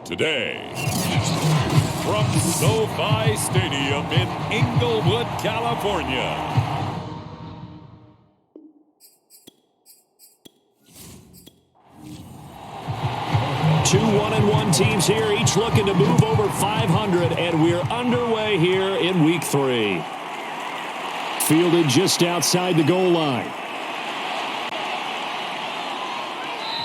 Today, from SoFi Stadium in Inglewood, California. Two 1-1 teams here, each looking to move over 500, and we're underway here in Week 3. Fielded just outside the goal line.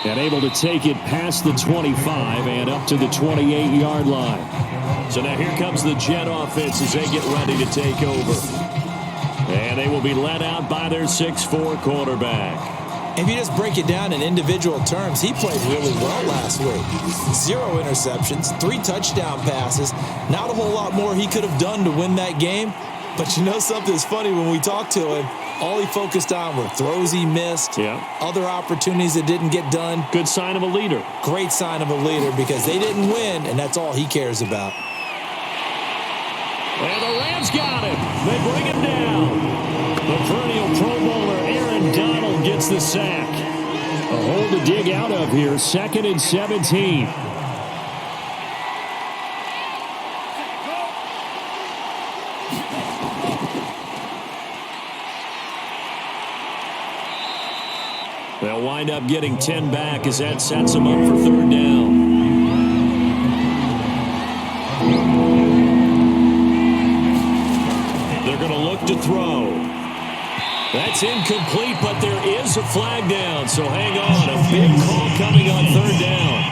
And able to take it past the 25 and up to the 28-yard line. So now here comes the Jet offense as they get ready to take over. And they will be led out by their 6'4 quarterback. If you just break it down in individual terms, he played really well last week. 0 interceptions, 3 touchdown passes. Not a whole lot more he could have done to win that game. But you know something's funny, when we talked to him, all he focused on were throws he missed, other opportunities that didn't get done. Good sign of a leader. Great sign of a leader, because they didn't win, and that's all he cares about. And the Rams got him. They bring him down. The perennial Pro Bowler Aaron Donald gets the sack. A hole to dig out of here, 2nd and 17. They'll wind up getting 10 back as that sets them up for 3rd down. They're going to look to throw. That's incomplete, but there is a flag down, so hang on. A big call coming on 3rd down.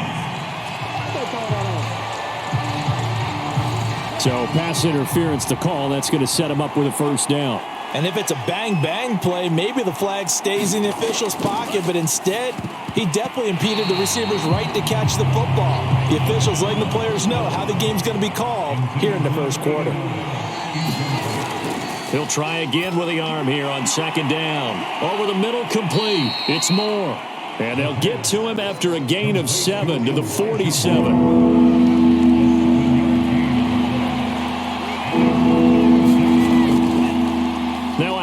So pass interference to call. That's going to set him up with a 1st down. And if it's a bang-bang play, maybe the flag stays in the official's pocket, but instead, he definitely impeded the receiver's right to catch the football. The officials letting the players know how the game's going to be called here in the 1st quarter. He'll try again with the arm here on 2nd down. Over the middle, complete. It's Moore. And they'll get to him after a gain of 7 to the 47.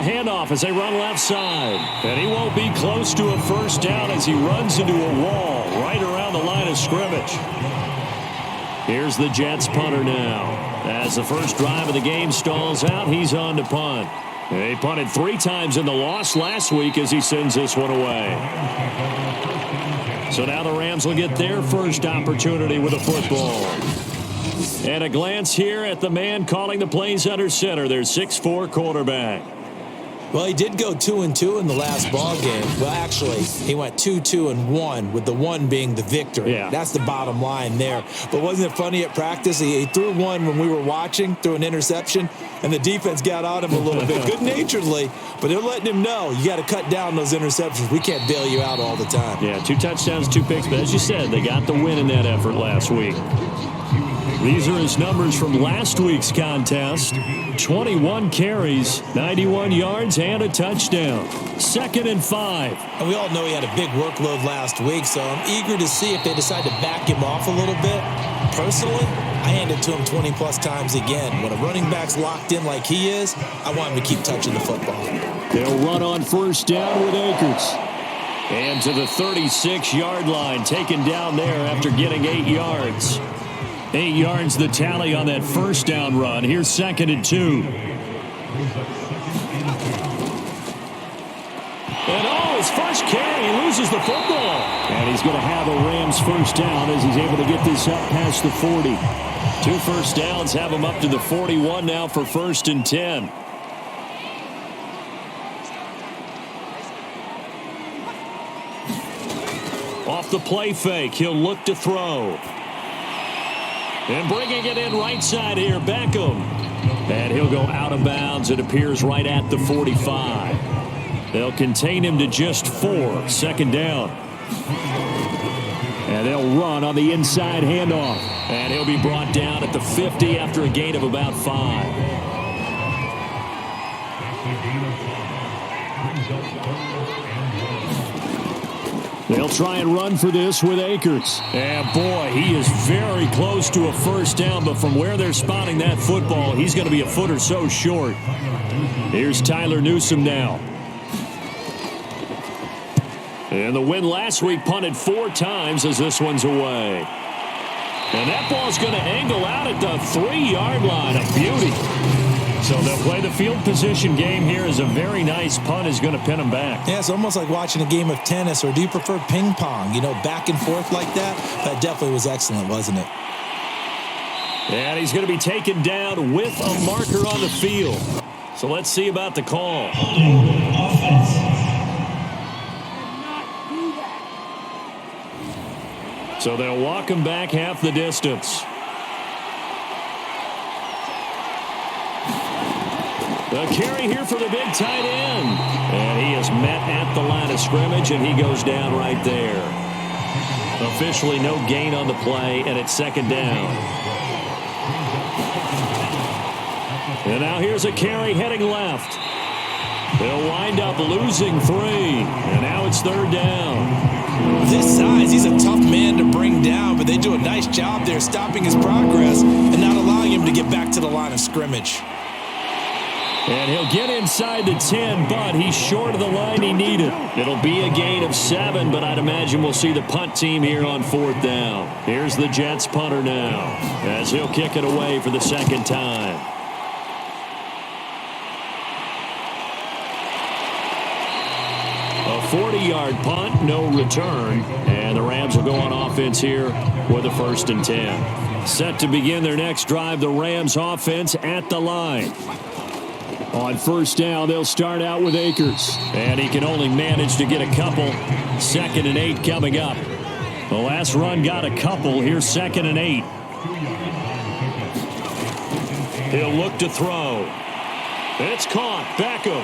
Handoff as they run left side. And he won't be close to a 1st down as he runs into a wall right around the line of scrimmage. Here's the Jets punter now. As the first drive of the game stalls out, he's on to punt. He punted 3 times in the loss last week as he sends this one away. So now the Rams will get their first opportunity with a football. And a glance here at the man calling the plays under center, their 6'4 quarterback. Well, he did go 2-2 in the last ball game. Well, actually, he went 2-2-1, with the 1 being the victory. Yeah. That's the bottom line there. But wasn't it funny at practice? He threw one when we were watching, threw an interception, and the defense got on him a little bit, good-naturedly. But they're letting him know, you got to cut down those interceptions. We can't bail you out all the time. Yeah, 2 touchdowns, 2 picks. But as you said, they got the win in that effort last week. These are his numbers from last week's contest. 21 carries, 91 yards, and a touchdown. 2nd and 5. And we all know he had a big workload last week, so I'm eager to see if they decide to back him off a little bit. Personally, I hand it to him 20-plus times again. When a running back's locked in like he is, I want him to keep touching the football. They'll run on 1st down with Akers. And to the 36-yard line, taken down there after getting 8 yards. 8 yards the tally on that 1st down run. Here's 2nd and 2. And his first carry, he loses the football. And he's going to have a Rams 1st down as he's able to get this up past the 40. 2 1st downs have him up to the 41 now for 1st and 10. Off the play fake, he'll look to throw. And bringing it in right side here, Beckham. And he'll go out of bounds. It appears right at the 45. They'll contain him to just 4. 2nd down. And they'll run on the inside handoff. And he'll be brought down at the 50 after a gain of about 5. They'll try and run for this with Akers. And boy, he is very close to a 1st down, but from where they're spotting that football, he's going to be a foot or so short. Here's Tyler Newsome now. And the win last week punted 4 times as this one's away. And that ball's going to angle out at the 3-yard line. A beauty. So they'll play the field position game here as a very nice punt is going to pin them back. Yeah, it's almost like watching a game of tennis, or do you prefer ping pong? You know, back and forth like that? That definitely was excellent, wasn't it? And he's going to be taken down with a marker on the field. So let's see about the call. So they'll walk him back half the distance. The carry here for the big tight end. And he is met at the line of scrimmage, and he goes down right there. Officially no gain on the play, and it's second down. And now here's a carry heading left. They'll wind up losing 3. And now it's third down. This size, he's a tough man to bring down, but they do a nice job there stopping his progress and not allowing him to get back to the line of scrimmage. And he'll get inside the 10, but he's short of the line he needed. It'll be a gain of 7, but I'd imagine we'll see the punt team here on fourth down. Here's the Jets punter now as he'll kick it away for the second time. A 40-yard punt, no return. And the Rams will go on offense here with a 1st and 10. Set to begin their next drive, the Rams offense at the line. On first down, they'll start out with Akers. And he can only manage to get a couple. 2nd and 8 coming up. The last run got a couple. Here's 2nd and 8. He'll look to throw. It's caught. Beckham.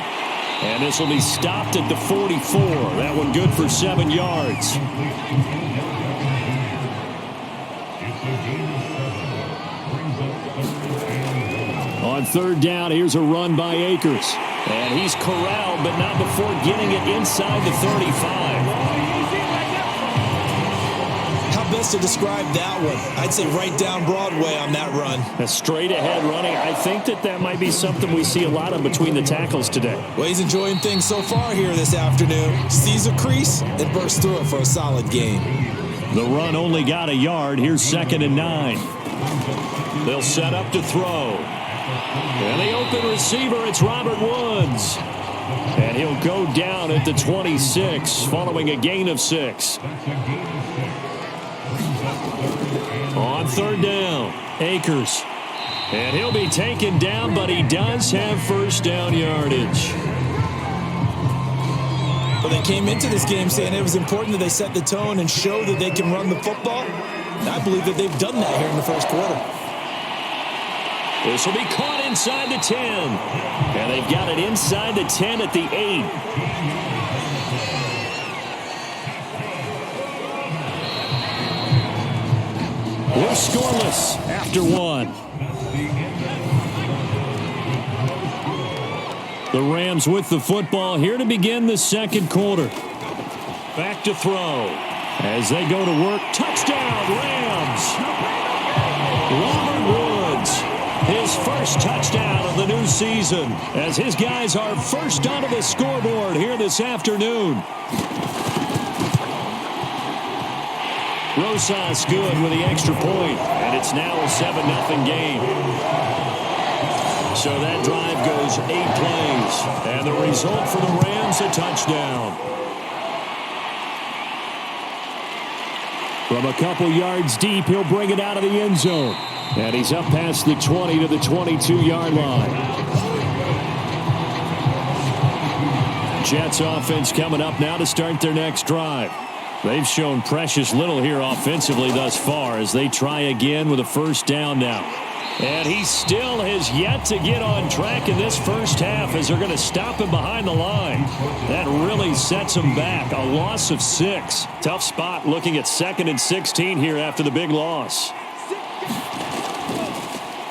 And this will be stopped at the 44. That one good for 7 yards. On third down, here's a run by Akers. And he's corralled, but not before getting it inside the 35. How best to describe that one? I'd say right down Broadway on that run. A straight-ahead running. I think that might be something we see a lot of between the tackles today. Well, he's enjoying things so far here this afternoon. Sees a crease and bursts through it for a solid gain. The run only got a yard. Here's 2nd and 9. They'll set up to throw. And the open receiver, it's Robert Woods. And he'll go down at the 26 following a gain of 6. On third down, Akers. And he'll be taken down, but he does have first down yardage. Well, they came into this game saying it was important that they set the tone and show that they can run the football. And I believe that they've done that here in the first quarter. This will be caught inside the 10. And they've got it inside the 10 at the 8. We're scoreless after 1. The Rams with the football here to begin the second quarter. Back to throw. As they go to work. Touchdown, Rams. Robert Woods. His first touchdown of the new season as his guys are first onto the scoreboard here this afternoon. Rosas good with the extra point, and it's now a 7-0 game. So that drive goes 8 plays, and the result for the Rams, a touchdown. From a couple yards deep, he'll bring it out of the end zone. And he's up past the 20 to the 22-yard line. Jets offense coming up now to start their next drive. They've shown precious little here offensively thus far as they try again with a first down now. And he still has yet to get on track in this first half as they're going to stop him behind the line. That really sets him back. A loss of 6. Tough spot looking at 2nd and 16 here after the big loss.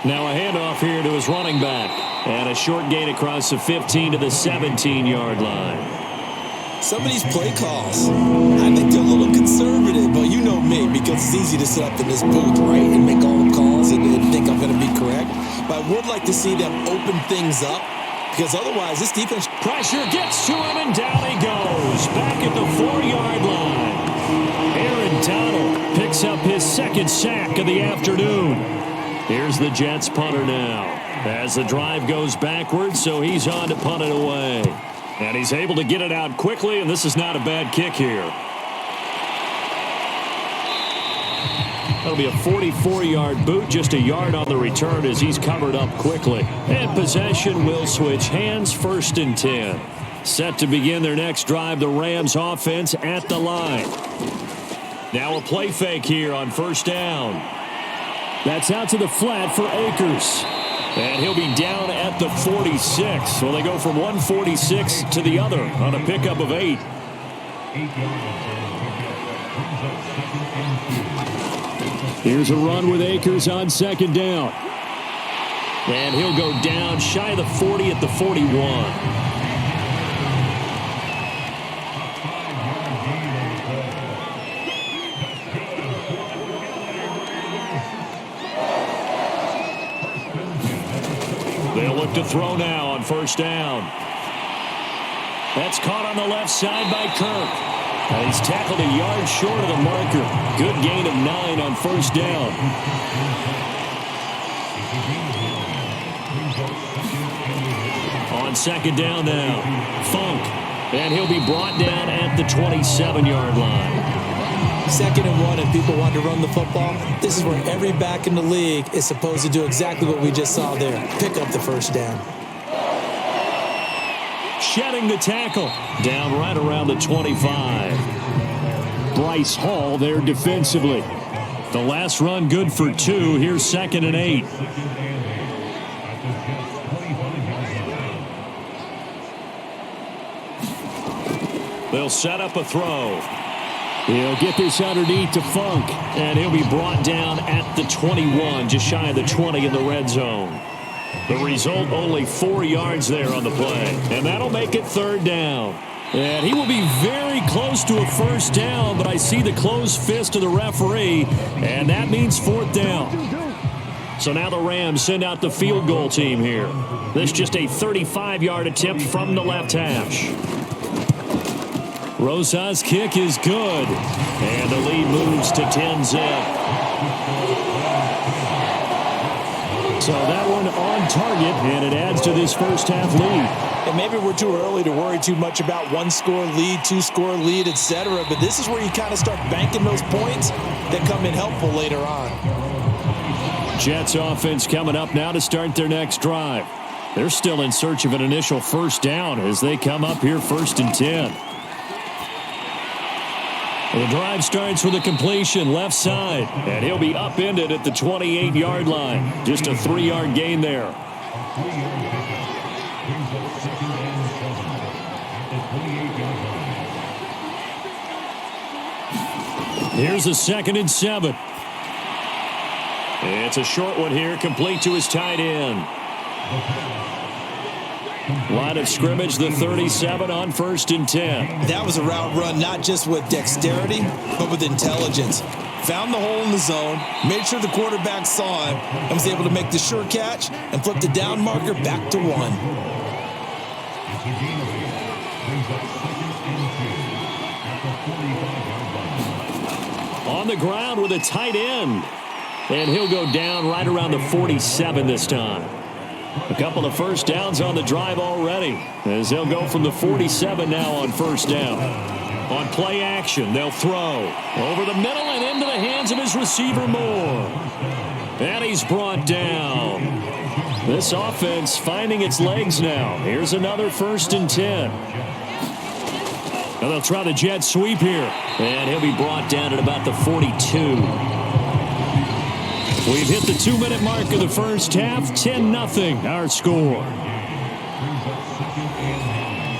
Now a handoff here to his running back. And a short gain across the 15 to the 17-yard line. Some of these play calls, I think they're a little conservative, but you know me, because it's easy to sit up in this booth, right, and make all the calls and think I'm going to be correct. But I would like to see them open things up, because otherwise this defense... Pressure gets to him, and down he goes. Back at the 4-yard line. Aaron Donald picks up his second sack of the afternoon. Here's the Jets punter now as the drive goes backwards, so he's on to punt it away. And he's able to get it out quickly, and this is not a bad kick here. That'll be a 44-yard boot, just a yard on the return as he's covered up quickly. And possession will switch hands, 1st and 10. Set to begin their next drive, the Rams offense at the line. Now a play fake here on 1st down. That's out to the flat for Akers. And he'll be down at the 46. Well, they go from 146 to the other on a pickup of 8. Here's a run with Akers on 2nd down. And he'll go down shy of the 40 at the 41. They'll look to throw now on 1st down. That's caught on the left side by Kirk. And he's tackled a yard short of the marker. Good gain of 9 on 1st down. On 2nd down now, Funk. And he'll be brought down at the 27-yard line. 2nd and 1, and people want to run the football. This is where every back in the league is supposed to do exactly what we just saw there. Pick up the 1st down. Shedding the tackle. Down right around the 25. Bryce Hall there defensively. The last run good for 2. Here's 2nd and 8. They'll set up a throw. He'll get this underneath to Funk, and he'll be brought down at the 21, just shy of the 20 in the red zone. The result, only 4 yards there on the play, and that'll make it 3rd down. And he will be very close to a 1st down, but I see the closed fist of the referee, and that means 4th down. So now the Rams send out the field goal team here. This just a 35-yard attempt from the left hash. Rosa's kick is good, and the lead moves to 10-zip. So that one on target, and it adds to this first half lead. And maybe we're too early to worry too much about 1-score lead, 2-score lead, etc. But this is where you kind of start banking those points that come in helpful later on. Jets offense coming up now to start their next drive. They're still in search of an initial 1st down as they come up here 1st and 10. The drive starts with a completion left side, and he'll be upended at the 28-yard line. Just a 3-yard gain there. Here's a 2nd and 7. It's a short one here, complete to his tight end. Line of scrimmage, the 37 on 1st and 10. That was a route run not just with dexterity, but with intelligence. Found the hole in the zone, made sure the quarterback saw him, and was able to make the sure catch and flip the down marker back to 1. On the ground with a tight end. And he'll go down right around the 47 this time. A couple of 1st downs on the drive already, as they'll go from the 47 now on 1st down. On play action, they'll throw over the middle and into the hands of his receiver Moore. And he's brought down. This offense finding its legs now. Here's another 1st and 10. Now they'll try the jet sweep here. And he'll be brought down at about the 42. We've hit the 2-minute mark of the first half. 10-0 our score.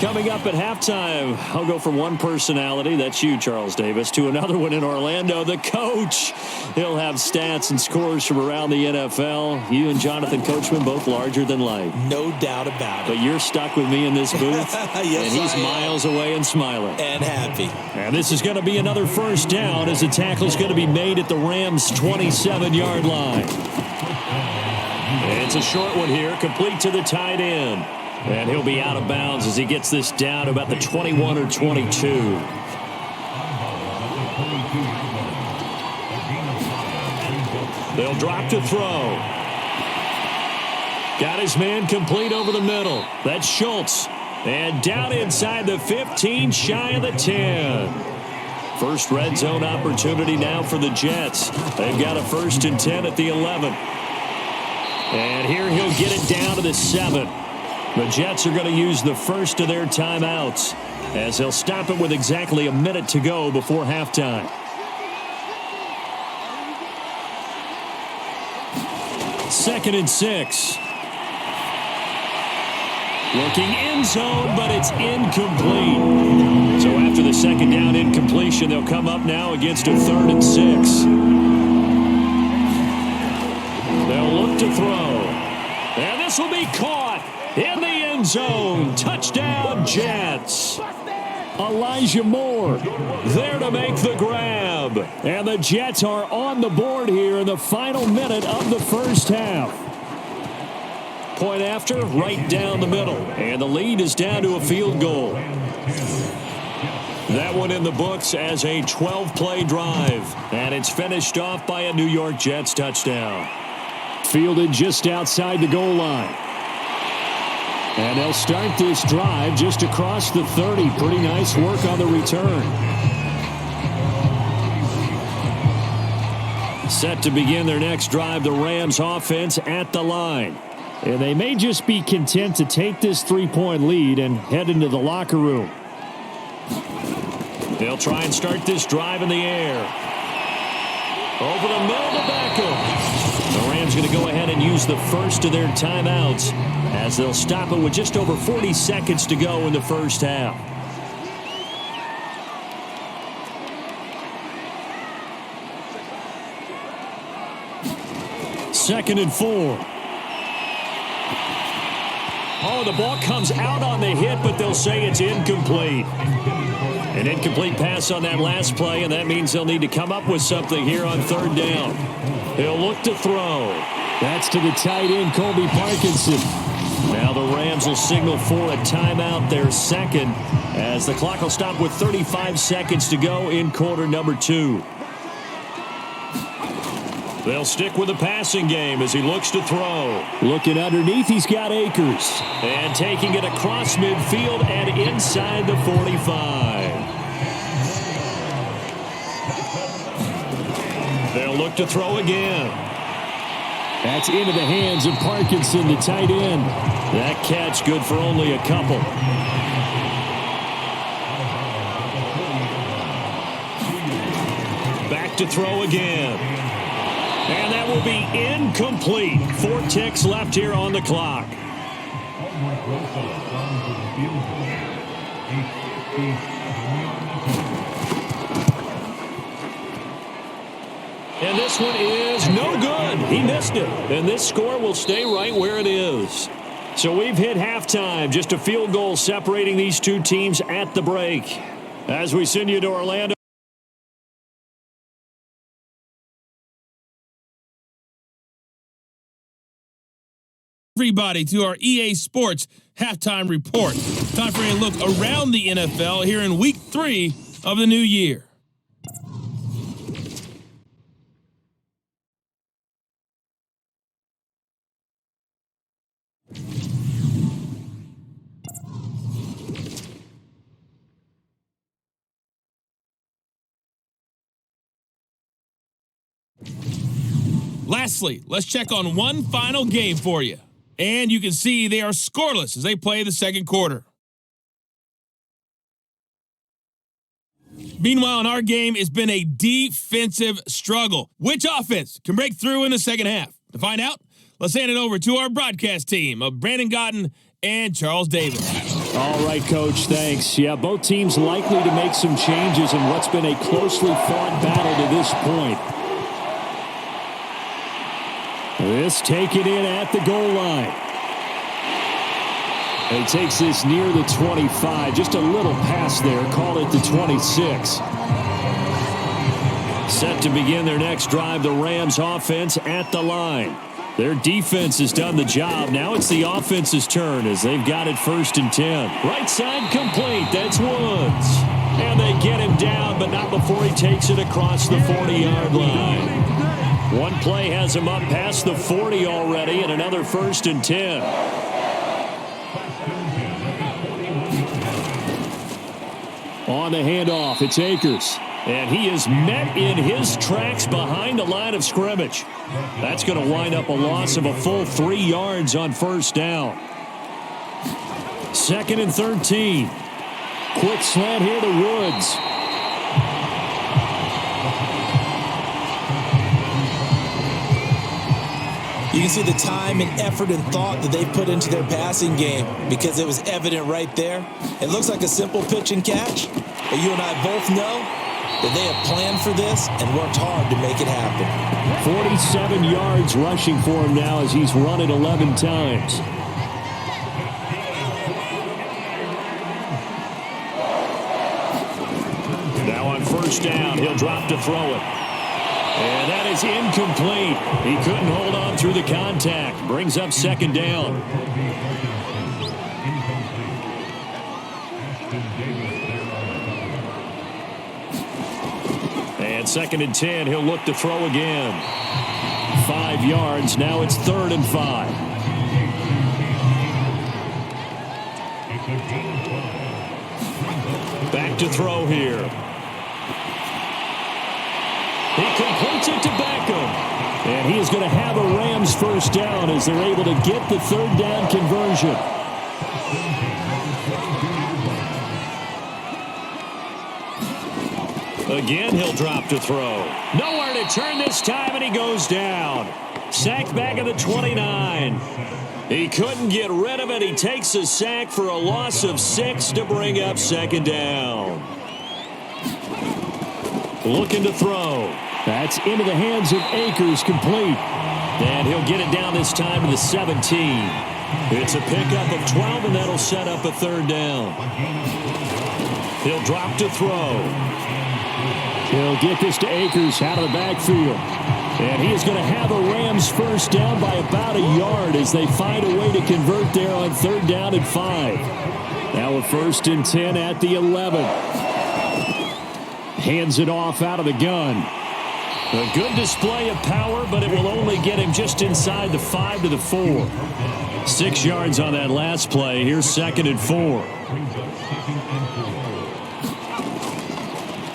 Coming up at halftime, I'll go from one personality, that's you, Charles Davis, to another one in Orlando, the coach. He'll have stats and scores from around the NFL. You and Jonathan Coachman, both larger than life. No doubt about it. But you're stuck with me in this booth, yes, and he's miles away and smiling. And happy. And this is going to be another 1st down as the tackle's going to be made at the Rams' 27-yard line. It's a short one here, complete to the tight end. And he'll be out of bounds as he gets this down about the 21 or 22. They'll drop to throw. Got his man complete over the middle. That's Schultz. And down inside the 15, shy of the 10. First red zone opportunity now for the Jets. They've got a 1st and 10 at the 11. And here he'll get it down to the 7. The Jets are going to use the first of their timeouts as they'll stop it with exactly a minute to go before halftime. Second and 6. Looking end zone, but it's incomplete. So after the second down incompletion, they'll come up now against a 3rd and 6. They'll look to throw. And this will be caught in the end zone. Touchdown, Jets. Elijah Moore there to make the grab. And the Jets are on the board here in the final minute of the first half. Point after, right down the middle. And the lead is down to a field goal. That one in the books as a 12-play drive. And it's finished off by a New York Jets touchdown. Fielded just outside the goal line. And they'll start this drive just across the 30. Pretty nice work on the return. Set to begin their next drive, the Rams offense at the line. And they may just be content to take this 3-point lead and head into the locker room. They'll try and start this drive in the air. Over the middle to Beckham. The Rams going to go ahead and use the first of their timeouts as they'll stop it with just over 40 seconds to go in the first half. Second and 4. Oh, the ball comes out on the hit, but they'll say it's incomplete. An incomplete pass on that last play, and that means they'll need to come up with something here on 3rd down. He'll look to throw. That's to the tight end, Colby Parkinson. Now the Rams will signal for a timeout, their second, as the clock will stop with 35 seconds to go in quarter number 2. They'll stick with the passing game as he looks to throw. Looking underneath, he's got Akers. And taking it across midfield and inside the 45. They'll look to throw again. That's into the hands of Parkinson, the tight end. That catch good for only a couple. Back to throw again. And that will be incomplete. 4 ticks left here on the clock. And this one is no good. He missed it. And this score will stay right where it is. So we've hit halftime. Just a field goal separating these two teams at the break. As we send you to Orlando. Everybody to our EA Sports halftime report. Time for a look around the NFL here in week 3 of the new year. Lastly, let's check on one final game for you. And you can see they are scoreless as they play the second quarter. Meanwhile, in our game, it's been a defensive struggle. Which offense can break through in the second half? To find out, let's hand it over to our broadcast team of Brandon Godden and Charles Davis. All right, Coach, thanks. Yeah, both teams likely to make some changes in what's been a closely fought battle to this point. This taken in at the goal line. He takes this near the 25. Just a little pass there. Call it the 26. Set to begin their next drive, the Rams offense at the line. Their defense has done the job. Now it's the offense's turn as they've got it 1st and 10. Right side complete. That's Woods. And they get him down, but not before he takes it across the 40-yard line. One play has him up past the 40 already, and another 1st and 10. On the handoff, it's Akers. And he is met in his tracks behind the line of scrimmage. That's going to wind up a loss of a full 3 yards on 1st down. 2nd and 13. Quick slant here to Woods. You can see the time and effort and thought that they put into their passing game because it was evident right there. It looks like a simple pitch and catch, but you and I both know that they have planned for this and worked hard to make it happen. 47 yards rushing for him now as he's run it 11 times. Now on 1st down, he'll drop to throw it. And that is incomplete. He couldn't hold on through the contact. Brings up 2nd down. And 2nd and 10, he'll look to throw again. 5 yards, now it's 3rd and 5. Back to throw here. He completes it to Beckham. And he is going to have a Rams 1st down as they're able to get the 3rd down conversion. Again, he'll drop to throw. Nowhere to turn this time, and he goes down. Sacked back at the 29. He couldn't get rid of it. He takes a sack for a loss of 6 to bring up 2nd down. Looking to throw. That's into the hands of Akers, complete. And he'll get it down this time to the 17. It's a pickup of 12, and that'll set up a 3rd down. He'll drop to throw. He'll get this to Akers out of the backfield. And he is going to have a Rams 1st down by about a yard as they find a way to convert there on 3rd down and 5. Now a 1st and 10 at the 11. Hands it off out of the gun. A good display of power, but it will only get him just inside the 5 to the 4. 6 yards on that last play. Here's 2nd and 4.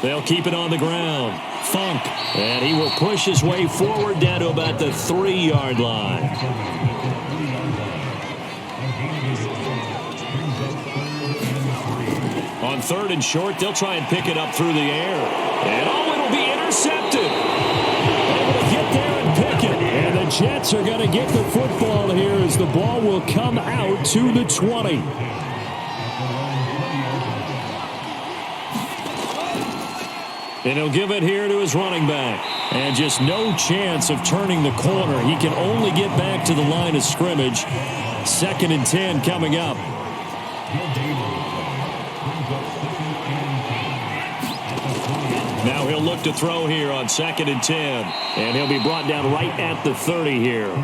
They'll keep it on the ground. Funk. And he will push his way forward down to about the 3-yard line. On 3rd and short, they'll try and pick it up through the air. And it'll be intercepted. Able to get there and pick it. And the Jets are going to get the football here as the ball will come out to the 20. And he'll give it here to his running back. And just no chance of turning the corner. He can only get back to the line of scrimmage. 2nd and 10 coming up. Now he'll look to throw here on 2nd and 10. And he'll be brought down right at the 30 here.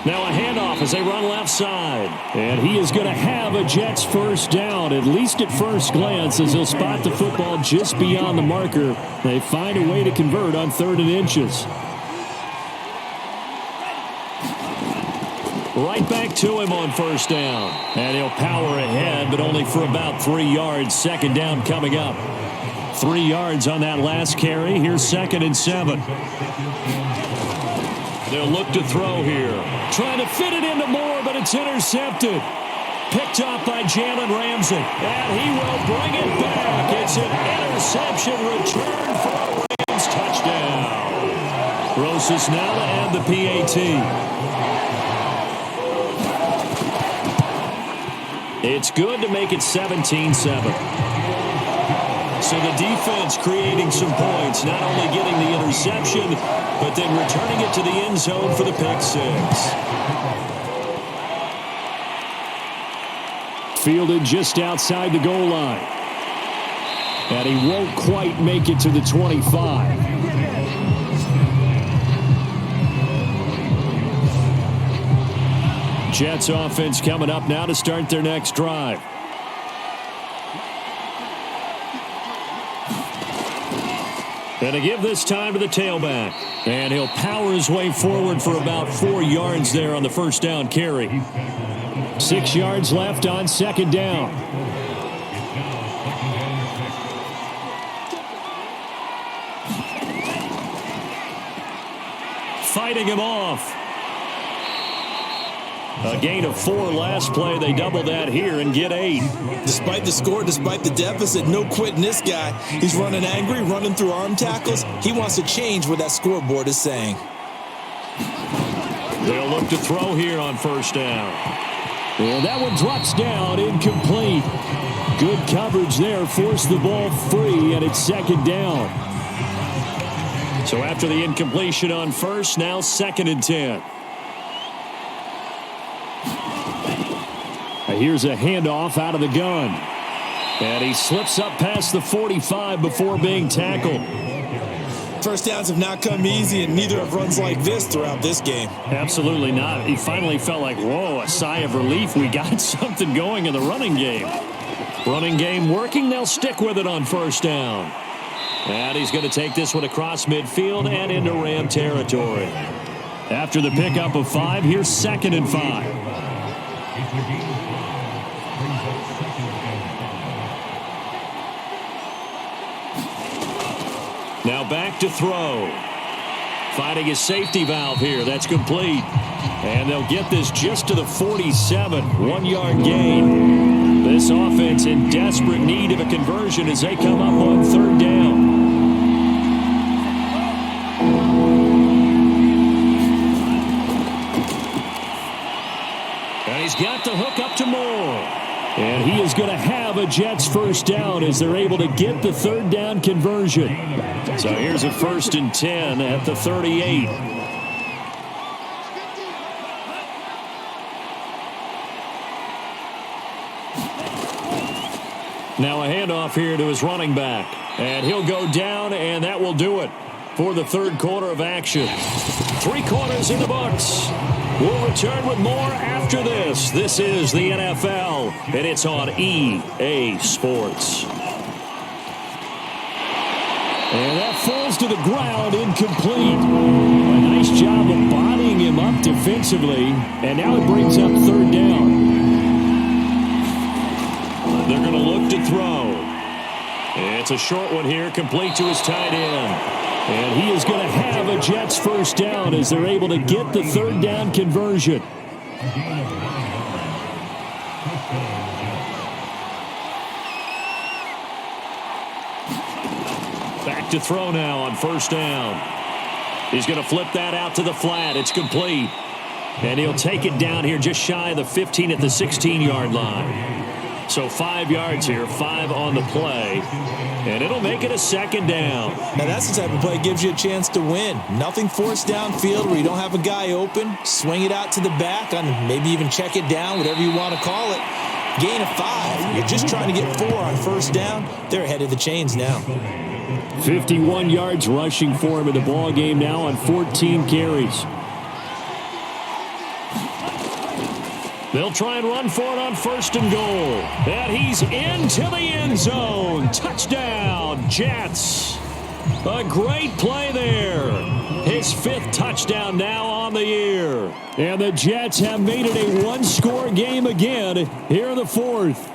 Now a handoff as they run left side. And he is going to have a Jets 1st down, at least at first glance, as he'll spot the football just beyond the marker. They find a way to convert on 3rd and inches. Right back to him on 1st down. And he'll power ahead, but only for about 3 yards. 2nd down coming up. 3 yards on that last carry. Here's 2nd and 7. They'll look to throw here. Trying to fit it into Moore, but it's intercepted. Picked off by Jalen Ramsey. And he will bring it back. It's an interception return for a Rams touchdown. Rosas now to add the PAT. It's good to make it 17-7. So the defense creating some points, not only getting the interception, but then returning it to the end zone for the pick 6. Fielded just outside the goal line. And he won't quite make it to the 25. Jets offense coming up now to start their next drive. And to give this time to the tailback. And he'll power his way forward for about 4 yards there on the first down carry. 6 yards left on second down. Fighting him off. A gain of 4 last play. They double that here and get 8. Despite the score, despite the deficit, no quitting this guy. He's running angry, running through arm tackles. He wants to change what that scoreboard is saying. They'll look to throw here on first down. And that one drops down, incomplete. Good coverage there, forced the ball free, and it's second down. So after the incompletion on first, now 2nd and 10. Here's a handoff out of the gun. And he slips up past the 45 before being tackled. First downs have not come easy, and neither have runs like this throughout this game. Absolutely not. He finally felt like, whoa, a sigh of relief. We got something going in the running game. Running game working. They'll stick with it on first down. And he's going to take this one across midfield and into Ram territory. After the pickup of 5, here's 2nd and 5. Now back to throw. Finding his safety valve here. That's complete. And they'll get this just to the 47. 1-yard gain. This offense in desperate need of a conversion as they come up on third down. And he's got the hook up to Moore. And he is going to have a Jets first down as they're able to get the third down conversion. So here's a 1st and 10 at the 38. Now a handoff here to his running back. And he'll go down, and that will do it for the third quarter of action. 3 quarters in the books. We'll return with more after this. This is the NFL, and it's on EA Sports. And that falls to the ground, incomplete. A nice job of bodying him up defensively, and now it brings up third down. They're going to look to throw. It's a short one here, complete to his tight end. And he is going to have a Jets first down as they're able to get the third down conversion. Back to throw now on first down. He's going to flip that out to the flat. It's complete. And he'll take it down here just shy of the 15 at the 16-yard line. So 5 yards here, 5 on the play. And it'll make it a second down. Now that's the type of play that gives you a chance to win. Nothing forced downfield where you don't have a guy open. Swing it out to the back and maybe even check it down, whatever you want to call it. Gain of 5. You're just trying to get 4 on first down. They're ahead of the chains now. 51 yards rushing for him in the ball game now on 14 carries. They'll try and run for it on 1st and goal. And he's into the end zone. Touchdown, Jets. A great play there. His 5th touchdown now on the year. And the Jets have made it a 1-score game again here in the 4th.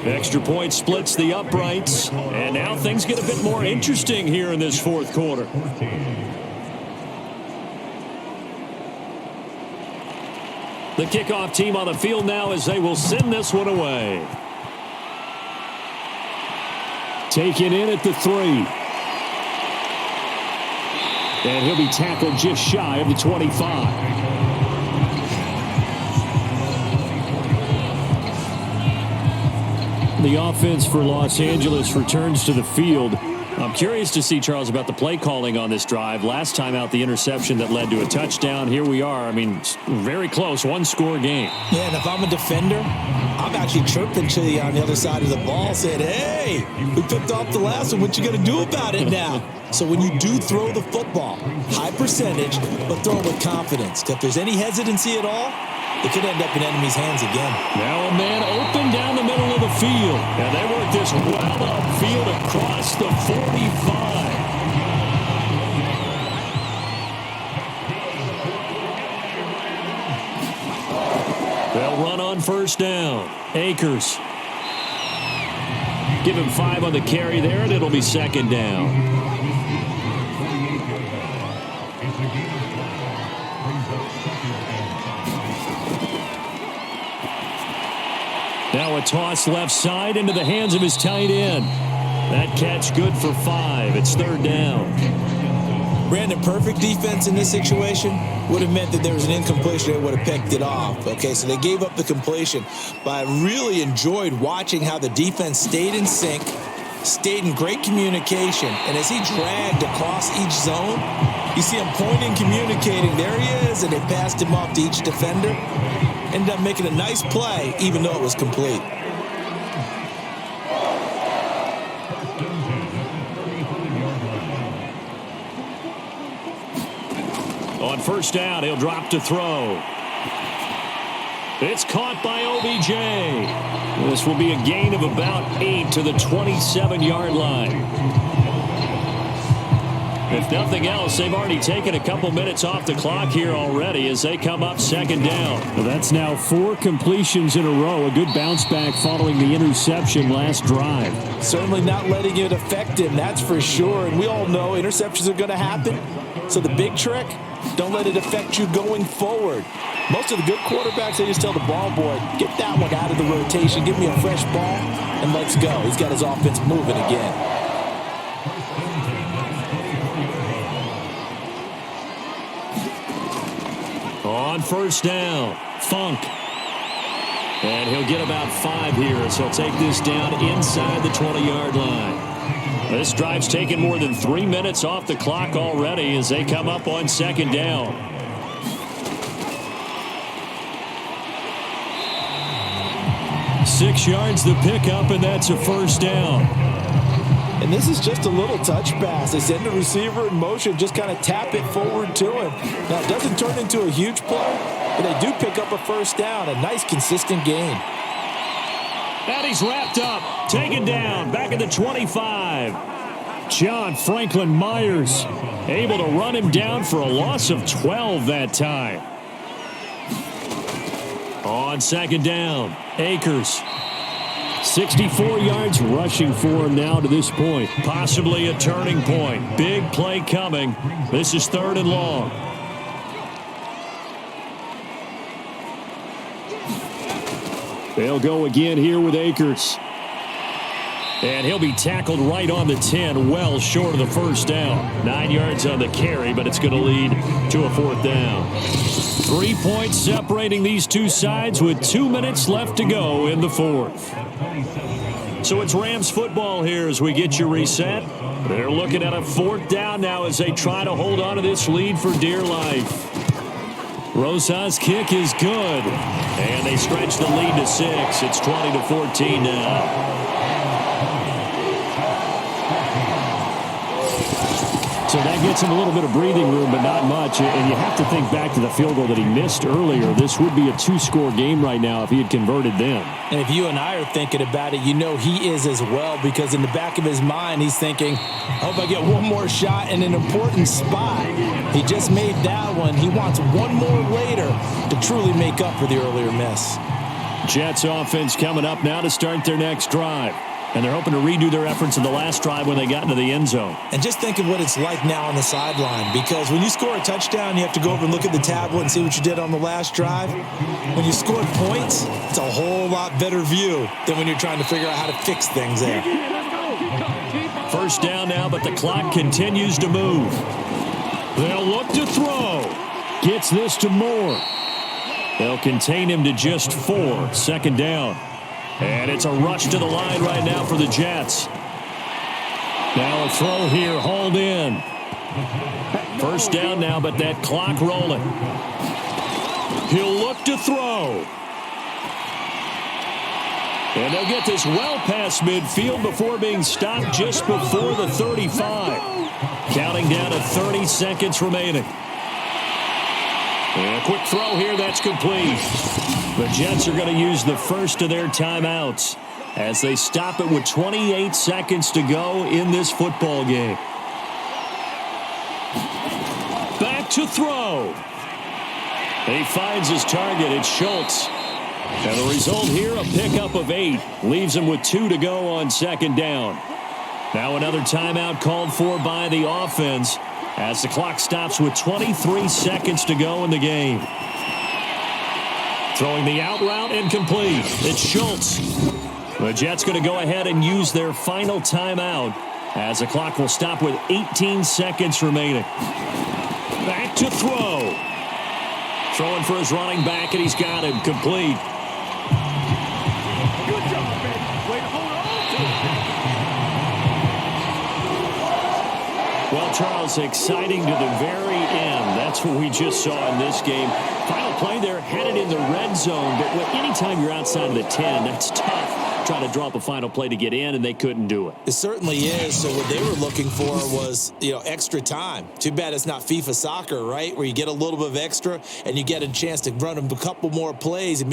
Extra point splits the uprights. And now things get a bit more interesting here in this 4th quarter. The kickoff team on the field now as they will send this one away. Taken in at the 3. And he'll be tackled just shy of the 25. The offense for Los Angeles returns to the field. I'm curious to see, Charles, about the play calling on this drive. Last time out, the interception that led to a touchdown. Here we are. I mean, very close, 1-score game. Yeah, and if I'm a defender, I'm actually chirping to you on the other side of the ball, saying, hey, we picked off the last one. What you going to do about it now? So when you do throw the football, high percentage, but throw it with confidence. If there's any hesitancy at all, it could end up in enemy's hands again. Now a man open down the middle of the field. And they work this well upfield across the 45. They'll run on first down. Akers. Give him 5 on the carry there, and it'll be second down. Now a toss left side into the hands of his tight end. That catch good for 5. It's third down. Brandon, perfect defense in this situation would have meant that there was an incompletion. They would have picked it off. Okay, so they gave up the completion. But I really enjoyed watching how the defense stayed in sync, stayed in great communication. And as he dragged across each zone, you see him pointing, communicating. There he is, and they passed him off to each defender. Ended up making a nice play, even though it was complete. On first down, he'll drop to throw. It's caught by OBJ. This will be a gain of about 8 to the 27-yard line. If nothing else, they've already taken a couple minutes off the clock here already as they come up second down. Well, that's now 4 completions in a row. A good bounce back following the interception last drive. Certainly not letting it affect him, that's for sure. And we all know interceptions are going to happen. So the big trick, don't let it affect you going forward. Most of the good quarterbacks, they just tell the ball boy, get that one out of the rotation, give me a fresh ball, and let's go. He's got his offense moving again. On first down, Funk. And he'll get about 5 here as he'll take this down inside the 20-yard line. This drive's taken more than 3 minutes off the clock already as they come up on second down. Six yards the pickup, and that's a first down. And this is just a little touch pass. They send the receiver in motion, just kind of tap it forward to him. Now, it doesn't turn into a huge play, but they do pick up a first down. A nice, consistent gain. And he's wrapped up, taken down, back at the 25. John Franklin Myers able to run him down for a loss of 12 that time. On second down, Akers. 64 yards rushing for him now to this point. Possibly a turning point. Big play coming. This is third and long. They'll go again here with Akers. And he'll be tackled right on the 10, well short of the first down. 9 yards on the carry, but it's going to lead to a fourth down. 3 points separating these two sides with 2 minutes left to go in the fourth. So it's Rams football here as we get you reset. They're looking at a fourth down now as they try to hold on to this lead for dear life. Rosa's kick is good. And they stretch the lead to 6. It's 20-14 now. So that gets him a little bit of breathing room, but not much. And you have to think back to the field goal that he missed earlier. This would be a 2-score game right now if he had converted then. And if you and I are thinking about it, you know he is as well, because in the back of his mind, he's thinking, I hope I get one more shot in an important spot. He just made that one. He wants one more later to truly make up for the earlier miss. Jets offense coming up now to start their next drive. And they're hoping to redo their efforts in the last drive when they got into the end zone. And just think of what it's like now on the sideline, because when you score a touchdown, you have to go over and look at the tablet and see what you did on the last drive. When you scored points, it's a whole lot better view than when you're trying to figure out how to fix things there. First down now, but the clock continues to move. They'll look to throw. Gets this to Moore. They'll contain him to just 4. Second down. And it's a rush to the line right now for the Jets. Now a throw here, hauled in. First down now, but that clock rolling. He'll look to throw. And they'll get this well past midfield before being stopped just before the 35. Counting down to 30 seconds remaining. And a quick throw here, that's complete. The Jets are going to use the first of their timeouts as they stop it with 28 seconds to go in this football game. Back to throw. And he finds his target. It's Schultz. And the result here, a pickup of 8. Leaves him with 2 to go on second down. Now another timeout called for by the offense as the clock stops with 23 seconds to go in the game. Throwing the out route incomplete. It's Schultz. The Jets going to go ahead and use their final timeout as the clock will stop with 18 seconds remaining. Back to throw. Throwing for his running back, and he's got him complete. Good job, baby. Way to hold on to it. Well, Charles, exciting to the very end. That's what we just saw in this game. Final play there, headed in the red zone. But anytime you're outside of the 10, that's tough. Trying to draw up a final play to get in, and they couldn't do it. It certainly is. So what they were looking for was, extra time. Too bad it's not FIFA soccer, right? Where you get a little bit of extra and you get a chance to run a couple more plays.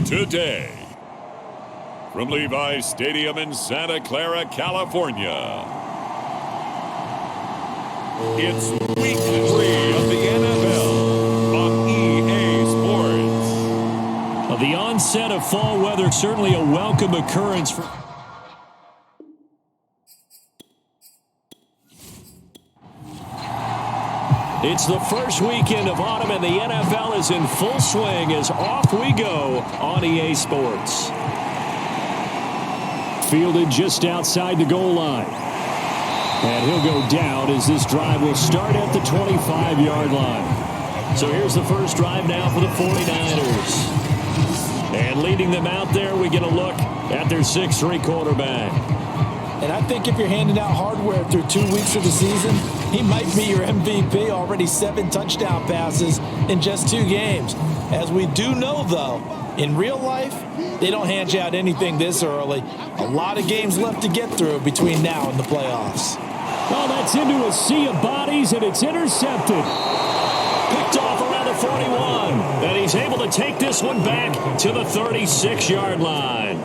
Today, from Levi's Stadium in Santa Clara, California, it's week 3 of the NFL on EA Sports. The onset of fall weather, certainly a welcome occurrence for... It's the first weekend of autumn, and the NFL is in full swing as off we go on EA Sports. Fielded just outside the goal line. And he'll go down as this drive will start at the 25-yard line. So here's the first drive now for the 49ers. And leading them out there, we get a look at their 6'3" quarterback. And I think if you're handing out hardware through 2 weeks of the season, he might be your MVP. Already 7 touchdown passes in just 2 games. As we do know, though, in real life, they don't hand you out anything this early. A lot of games left to get through between now and the playoffs. Well, that's into a sea of bodies, and it's intercepted. Picked off around the 41. And he's able to take this one back to the 36-yard line.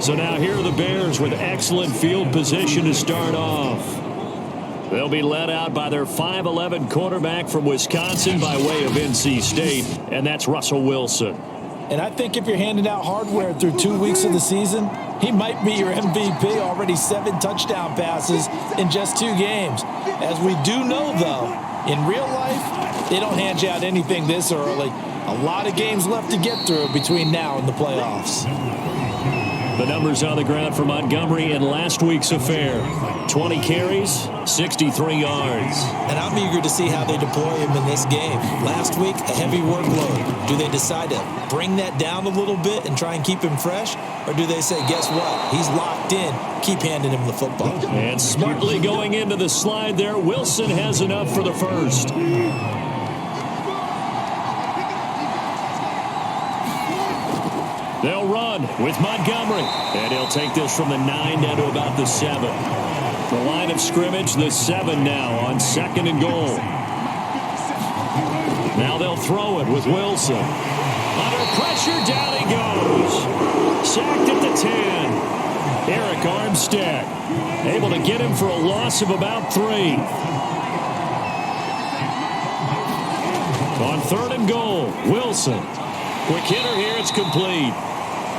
So now here are the Bears with excellent field position to start off. They'll be led out by their 5'11" quarterback from Wisconsin by way of NC State, and that's Russell Wilson. And I think if you're handing out hardware through 2 weeks of the season, he might be your MVP. Already 7 touchdown passes in just 2 games. As we do know, though, in real life, they don't hand you out anything this early. A lot of games left to get through between now and the playoffs. The numbers on the ground for Montgomery in last week's affair. 20 carries, 63 yards. And I'm eager to see how they deploy him in this game. Last week, a heavy workload. Do they decide to bring that down a little bit and try and keep him fresh? Or do they say, guess what? He's locked in. Keep handing him the football. And smartly going into the slide there, Wilson has enough for the first. They'll run with Montgomery. And he'll take this from the 9 down to about the 7. The line of scrimmage, the 7 now on 2nd and goal. Now they'll throw it with Wilson. Under pressure, down he goes. Sacked at the 10. Eric Armstead able to get him for a loss of about 3. On 3rd and goal, Wilson. Quick hitter here, it's complete.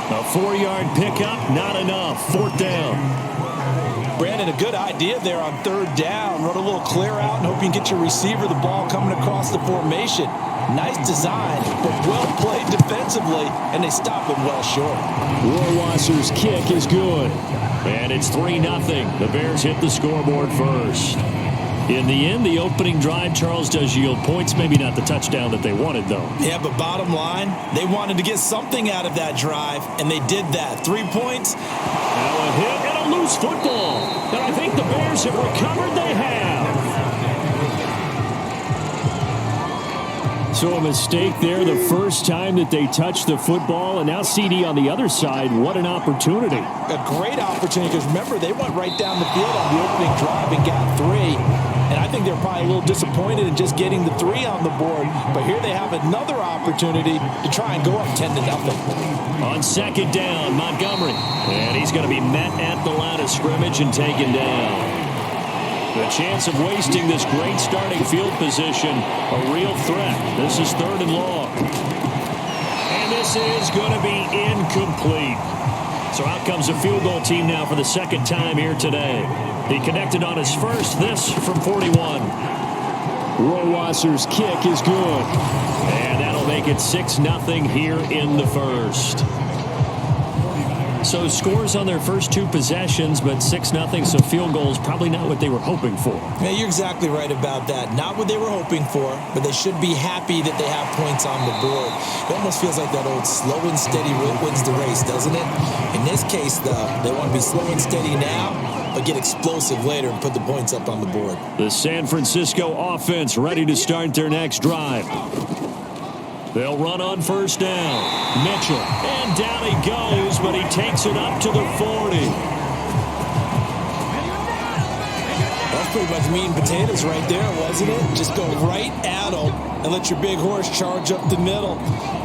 A 4-yard pickup, not enough. 4th down. Brandon, a good idea there on 3rd down. Run a little clear out and hope you can get your receiver the ball coming across the formation. Nice design, but well played defensively, and they stop him well short. Rohrwasser's kick is good. And it's 3-0. The Bears hit the scoreboard first. In the end, the opening drive, Charles, does yield points. Maybe not the touchdown that they wanted, though. Yeah, but bottom line, they wanted to get something out of that drive, and they did that. 3 points. Now a hit and a loose football. And I think the Bears have recovered. They have. So a mistake there the first time that they touched the football, and now CD on the other side. What an opportunity. A great opportunity, because remember, they went right down the field on the opening drive and got 3. And I think they're probably a little disappointed in just getting the 3 on the board. But here they have another opportunity to try and go up 10-0. On 2nd down, Montgomery. And he's going to be met at the line of scrimmage and taken down. The chance of wasting this great starting field position, a real threat. This is 3rd and long. And this is going to be incomplete. So out comes the field goal team now for the 2nd time here today. He connected on his first, this from 41. Rohrwasser's kick is good. And that'll make it 6-0 here in the first. So scores on their first 2 possessions, but 6-0, so field goals probably not what they were hoping for. Yeah, you're exactly right about that. Not what they were hoping for, but they should be happy that they have points on the board. It almost feels like that old slow and steady wins the race, doesn't it? In this case, though, they want to be slow and steady now, but get explosive later and put the points up on the board. The San Francisco offense ready to start their next drive. They'll run on 1st down. Mitchell. And down he goes, but he takes it up to the 40. That's pretty much meat and potatoes right there, wasn't it? Just go right at them and let your big horse charge up the middle.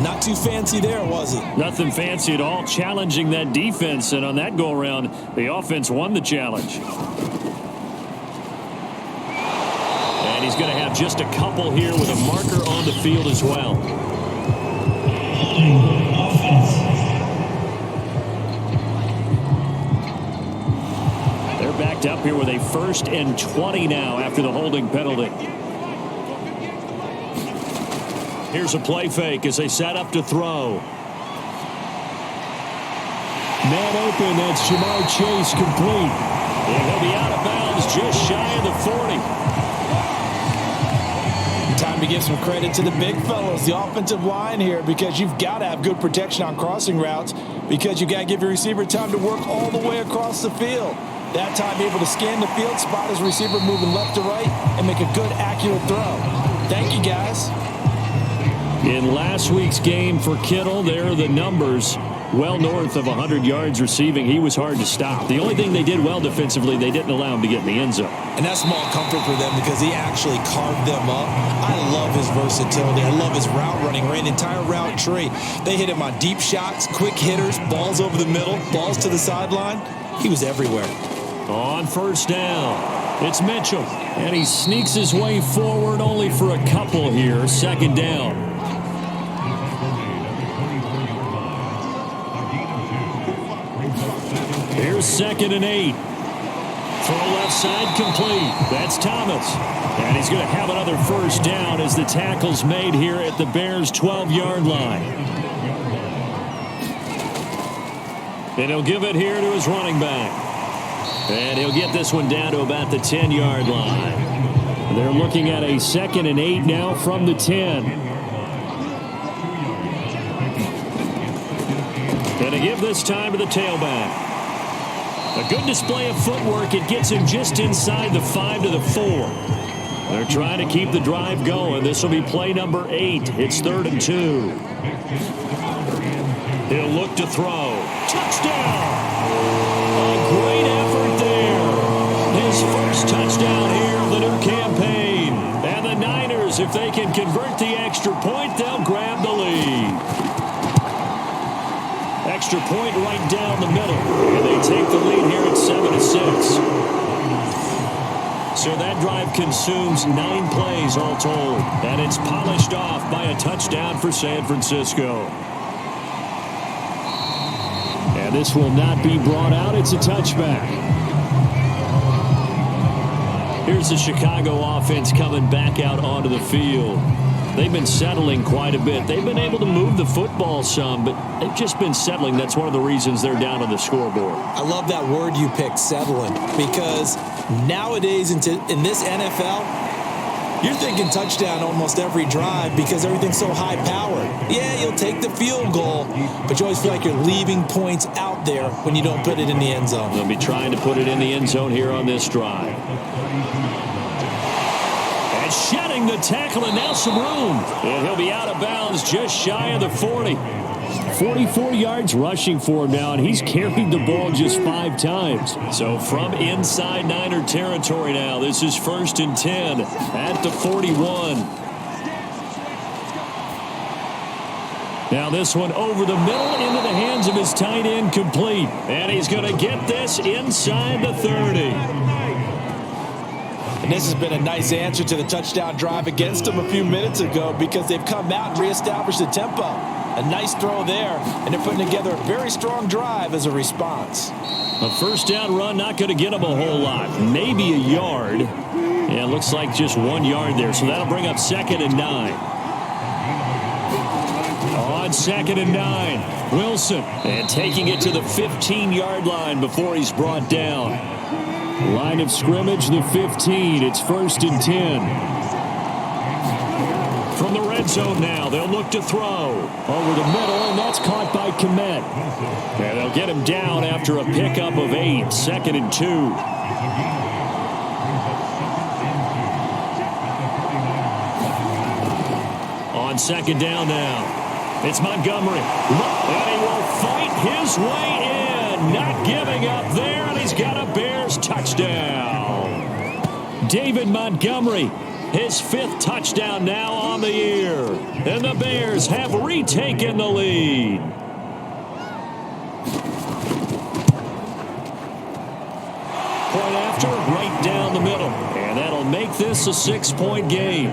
Not too fancy there, was it? Nothing fancy at all, challenging that defense. And on that go-around, the offense won the challenge. And he's going to have just a couple here with a marker on the field as well. They're backed up here with a 1st and 20 now after the holding penalty. Here's a play fake as they set up to throw. Man open, that's Jamar Chase complete. And he'll be out of bounds just shy of the 40. Time to give some credit to the big fellows, the offensive line here, because you've got to have good protection on crossing routes, because you've got to give your receiver time to work all the way across the field. That time able to scan the field, spot his receiver moving left to right, and make a good, accurate throw. Thank you, guys. In last week's game for Kittle, there are the numbers. Well north of 100 yards receiving. He was hard to stop. The only thing they did well defensively, they didn't allow him to get in the end zone. And that's small comfort for them because he actually carved them up. I love his versatility. I love his route running. Ran the entire route tree. They hit him on deep shots, quick hitters, balls over the middle, balls to the sideline. He was everywhere. On 1st down, it's Mitchell. And he sneaks his way forward only for a couple here. 2nd down. Here's 2nd and 8. Throw left side complete. That's Thomas. And he's going to have another 1st down as the tackle's made here at the Bears' 12-yard line. And he'll give it here to his running back. And he'll get this one down to about the 10-yard line. They're looking at a 2nd and 8 now from the 10. And to give this time to the tailback. A good display of footwork. It gets him just inside the 5 to the 4. They're trying to keep the drive going. This will be play number 8. It's 3rd and 2. He'll look to throw. Touchdown! A great effort there. His first touchdown here of the new campaign. And the Niners, if they can convert the extra point, they'll grab the lead. Extra point right down the middle. And they take the lead here at 7-6. So that drive consumes 9 plays all told. And it's polished off by a touchdown for San Francisco. And this will not be brought out. It's a touchback. Here's the Chicago offense coming back out onto the field. They've been settling quite a bit. They've been able to move the football some, but they've just been settling. That's one of the reasons they're down on the scoreboard. I love that word you picked, settling, because nowadays in this NFL, you're thinking touchdown almost every drive because everything's so high-powered. Yeah, you'll take the field goal, but you always feel like you're leaving points out there when you don't put it in the end zone. They'll be trying to put it in the end zone here on this drive. And shedding the tackle, and now some room. And he'll be out of bounds just shy of the 40. 44 yards rushing for him now, and he's carried the ball just 5 times. So from inside Niner territory now, this is 1st and 10 at the 41. Now this one over the middle into the hands of his tight end, complete. And he's going to get this inside the 30. And this has been a nice answer to the touchdown drive against them a few minutes ago because they've come out and reestablished the tempo. A nice throw there, and they're putting together a very strong drive as a response. A first down run, not going to get them a whole lot. Maybe a yard. Yeah, it looks like just 1 yard there, so that'll bring up 2nd and 9. On 2nd and 9, Wilson. And taking it to the 15-yard line before he's brought down. Line of scrimmage, the 15. It's 1st and 10. From the red zone now, they'll look to throw. Over the middle, and that's caught by Komet. And they'll get him down after a pickup of 8. 2nd and 2. On 2nd down now, it's Montgomery. And he will fight his way in. Not giving up there, and he's got a Bears touchdown. David Montgomery, his 5th touchdown now on the year. And the Bears have retaken the lead. Point after, right down the middle. And that'll make this a 6-point game.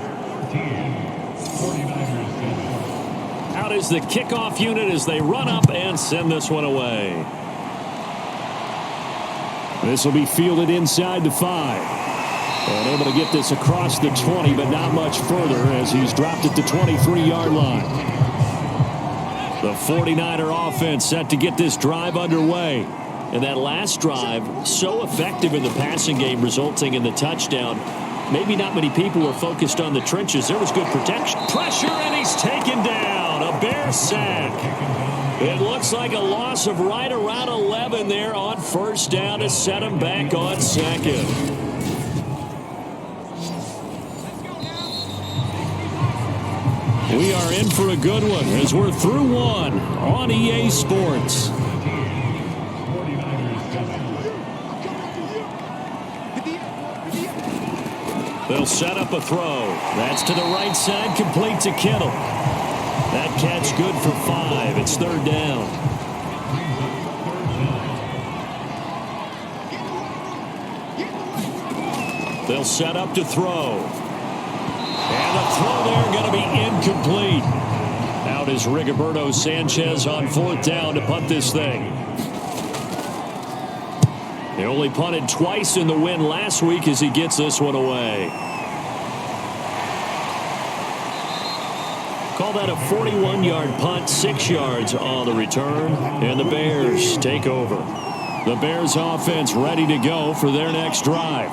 Out is the kickoff unit as they run up and send this one away. This will be fielded inside the 5. And able to get this across the 20, but not much further as he's dropped at the 23-yard line. The 49er offense set to get this drive underway. And that last drive, so effective in the passing game, resulting in the touchdown. Maybe not many people were focused on the trenches. There was good protection. Pressure, and he's taken down. A Bear sack. It looks like a loss of right around 11 there on 1st down to set him back on 2nd. We are in for a good one as we're through one on EA Sports. They'll set up a throw. That's to the right side, complete to Kittle. That catch good for 5. It's 3rd down. They'll set up to throw. And the throw there going to be incomplete. Out is Rigoberto Sanchez on 4th down to punt this thing. He only punted twice in the win last week as he gets this one away. Call that a 41-yard punt, 6 yards on the return, and the Bears take over. The Bears offense ready to go for their next drive.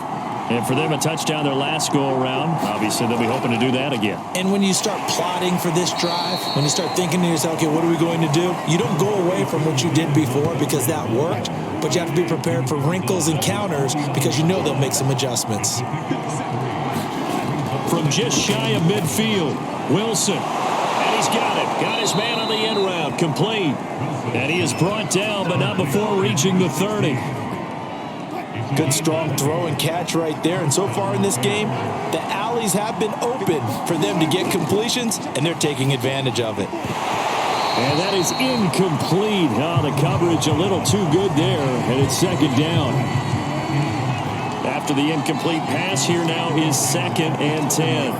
And for them, a touchdown their last go-around. Obviously, they'll be hoping to do that again. And when you start plotting for this drive, when you start thinking to yourself, okay, what are we going to do? You don't go away from what you did before because that worked, but you have to be prepared for wrinkles and counters because you know they'll make some adjustments. From just shy of midfield, Wilson. And he's got it. Got his man on the end route. Complete. And he is brought down, but not before reaching the 30. Good, strong throw and catch right there. And so far in this game, the alleys have been open for them to get completions, and they're taking advantage of it. And that is incomplete. The coverage a little too good there, and it's second down. After the incomplete pass, here now is 2nd and 10.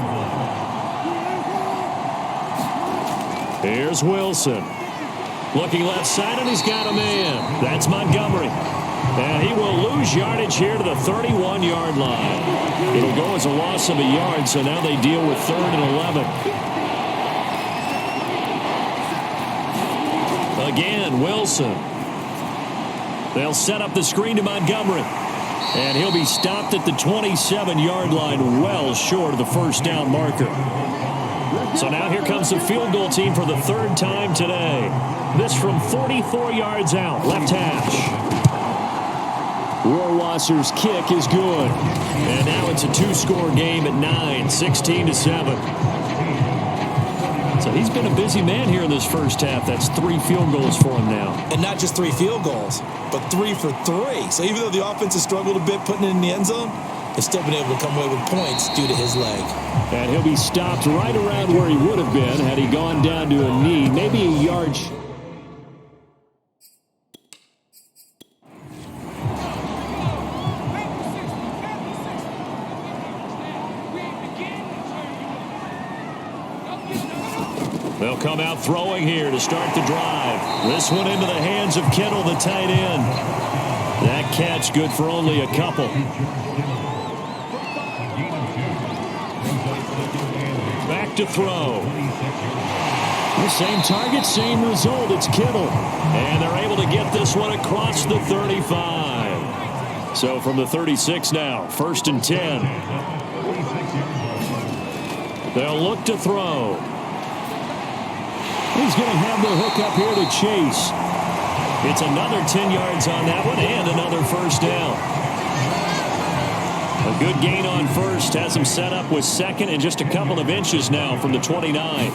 Here's Wilson. Looking left side, and he's got a man. That's Montgomery. And he will lose yardage here to the 31-yard line. It'll go as a loss of a yard, so now they deal with 3rd and 11. Again, Wilson. They'll set up the screen to Montgomery. And he'll be stopped at the 27-yard line, well short of the first down marker. So now here comes the field goal team for the 3rd time today. This from 44 yards out, left hash. Rohrwasser's kick is good. And now it's a 2-score game at 9, 16-7. So he's been a busy man here in this first half. That's 3 field goals for him now. And not just 3 field goals, but 3 for 3. So even though the offense has struggled a bit putting it in the end zone, they've still been able to come away with points due to his leg. And he'll be stopped right around where he would have been had he gone down to a knee, maybe a yard. They'll come out throwing here to start the drive. This one into the hands of Kittle, the tight end. That catch good for only a couple. Back to throw. The same target, same result. It's Kittle. And they're able to get this one across the 35. So from the 36 now, 1st and 10. They'll look to throw. He's going to have the hook up here to Chase. It's another 10 yards on that one and another first down. A good gain on first has him set up with 2nd and just a couple of inches now from the 29.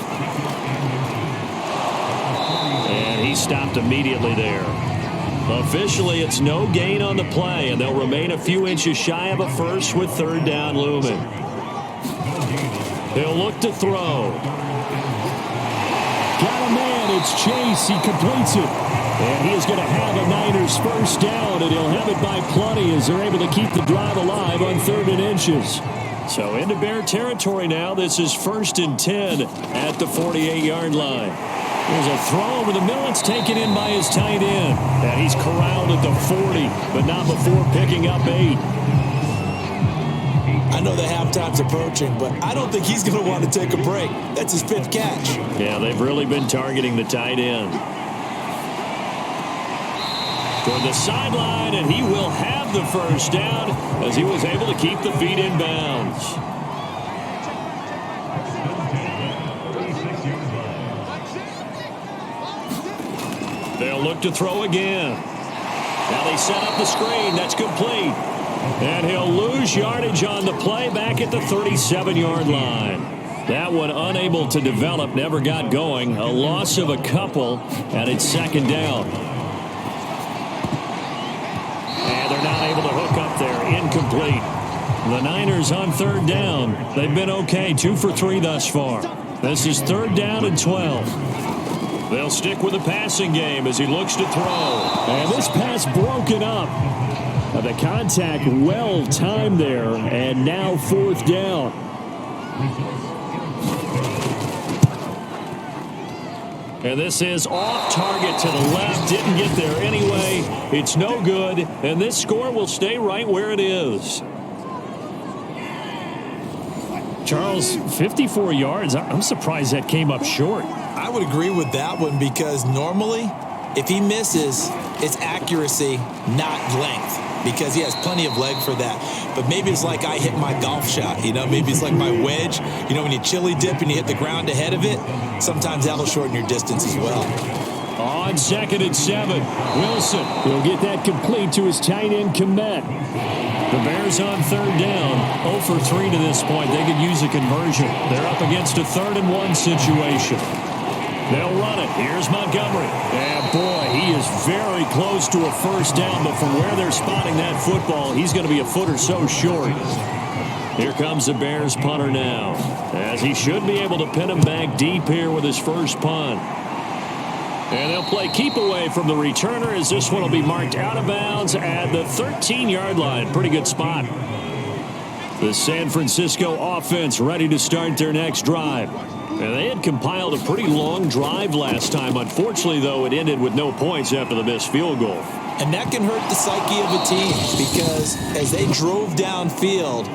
And he stopped immediately there. Officially, it's no gain on the play, and they'll remain a few inches shy of a first with 3rd down looming. They'll look to throw. Got a man. It's Chase. He completes it. And he is going to have a Niners first down, and he'll have it by plenty as they're able to keep the drive alive on 3rd and inches. So into Bear territory now. This is 1st and 10 at the 48-yard line. There's a throw over the middle. It's taken in by his tight end. And he's corralled at the 40, but not before picking up 8. I know the halftime's approaching, but I don't think he's going to want to take a break. That's his 5th catch. Yeah, they've really been targeting the tight end. Toward the sideline, and he will have the first down as he was able to keep the feet in bounds. They'll look to throw again. Now they set up the screen. That's complete. And he'll lose yardage on the play back at the 37-yard line. That one unable to develop, never got going. A loss of a couple, and it's 2nd down. And they're not able to hook up there. Incomplete. The Niners on 3rd down. They've been okay. 2 for 3 thus far. This is 3rd down and 12. They'll stick with the passing game as he looks to throw. And this pass broken up. The contact well timed there, and now 4th down. And this is off target to the left. Didn't get there anyway. It's no good, and this score will stay right where it is. Charles, 54 yards. I'm surprised that came up short. I would agree with that one because normally if he misses, it's accuracy, not length, because he has plenty of leg for that. But maybe it's like I hit my golf shot, maybe it's like my wedge. When you chili dip and you hit the ground ahead of it, sometimes that'll shorten your distance as well. On 2nd and 7, Wilson will get that complete to his tight end, Kmet. The Bears on 3rd down, 0 for 3 to this point. They could use a conversion. They're up against a 3rd and 1 situation. They'll run it. Here's Montgomery. And boy, he is very close to a first down, but from where they're spotting that football, he's going to be a foot or so short. Here comes the Bears punter now, as he should be able to pin him back deep here with his first punt. And they'll play keep away from the returner, as this one will be marked out of bounds at the 13-yard line. Pretty good spot. The San Francisco offense ready to start their next drive. And they had compiled a pretty long drive last time. Unfortunately, though, it ended with no points after the missed field goal. And that can hurt the psyche of a team because as they drove downfield,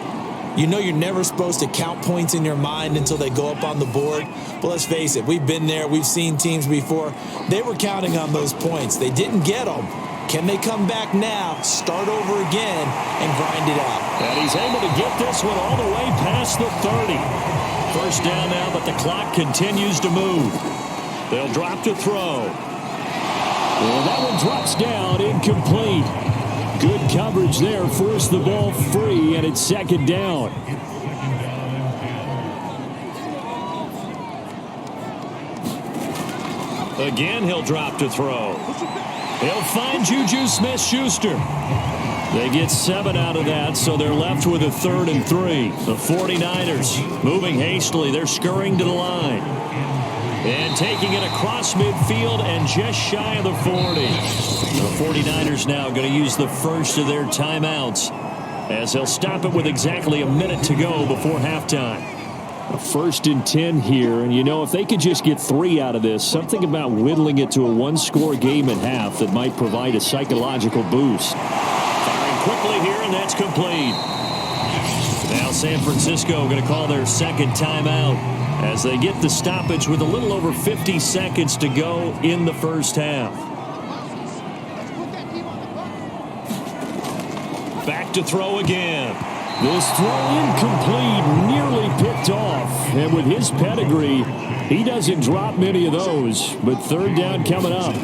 you're never supposed to count points in your mind until they go up on the board. But let's face it, we've been there. We've seen teams before. They were counting on those points. They didn't get them. Can they come back now, start over again, and grind it out? And he's able to get this one all the way past the 30. First down now, but the clock continues to move. They'll drop to throw. Well, that one drops down, incomplete. Good coverage there, forced the ball free, and it's 2nd down. Again, he'll drop to throw. He'll find Juju Smith-Schuster. They get 7 out of that, so they're left with a 3rd and 3. The 49ers moving hastily. They're scurrying to the line. And taking it across midfield and just shy of the 40. The 49ers now going to use the first of their timeouts as they'll stop it with exactly a minute to go before halftime. A 1st and 10 here, and if they could just get 3 out of this, something about whittling it to a one-score game at half that might provide a psychological boost. Firing quickly here, and that's complete. Now San Francisco going to call their 2nd timeout as they get the stoppage with a little over 50 seconds to go in the first half. Back to throw again. This throw incomplete, nearly picked off. And with his pedigree, he doesn't drop many of those. But 3rd down coming up.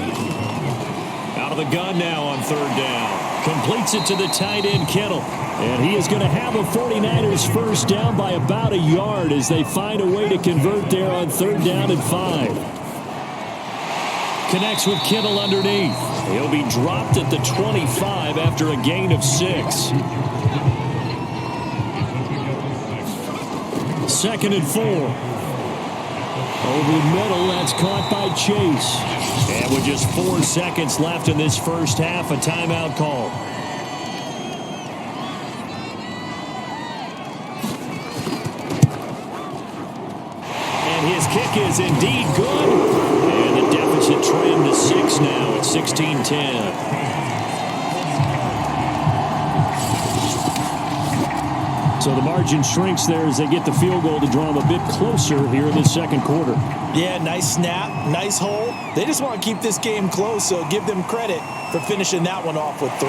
Out of the gun now on 3rd down. Completes it to the tight end, Kittle. And he is going to have a 49ers first down by about a yard as they find a way to convert there on 3rd down and 5. Connects with Kittle underneath. He'll be dropped at the 25 after a gain of 6. 2nd and 4. Over the middle, that's caught by Chase. And with just 4 seconds left in this first half, a timeout call. And his kick is indeed good. And the deficit trimmed to 6 now at 16-10. So the margin shrinks there as they get the field goal to draw them a bit closer here in the 2nd quarter. Yeah, nice snap, nice hole. They just want to keep this game close, so give them credit for finishing that one off with 3.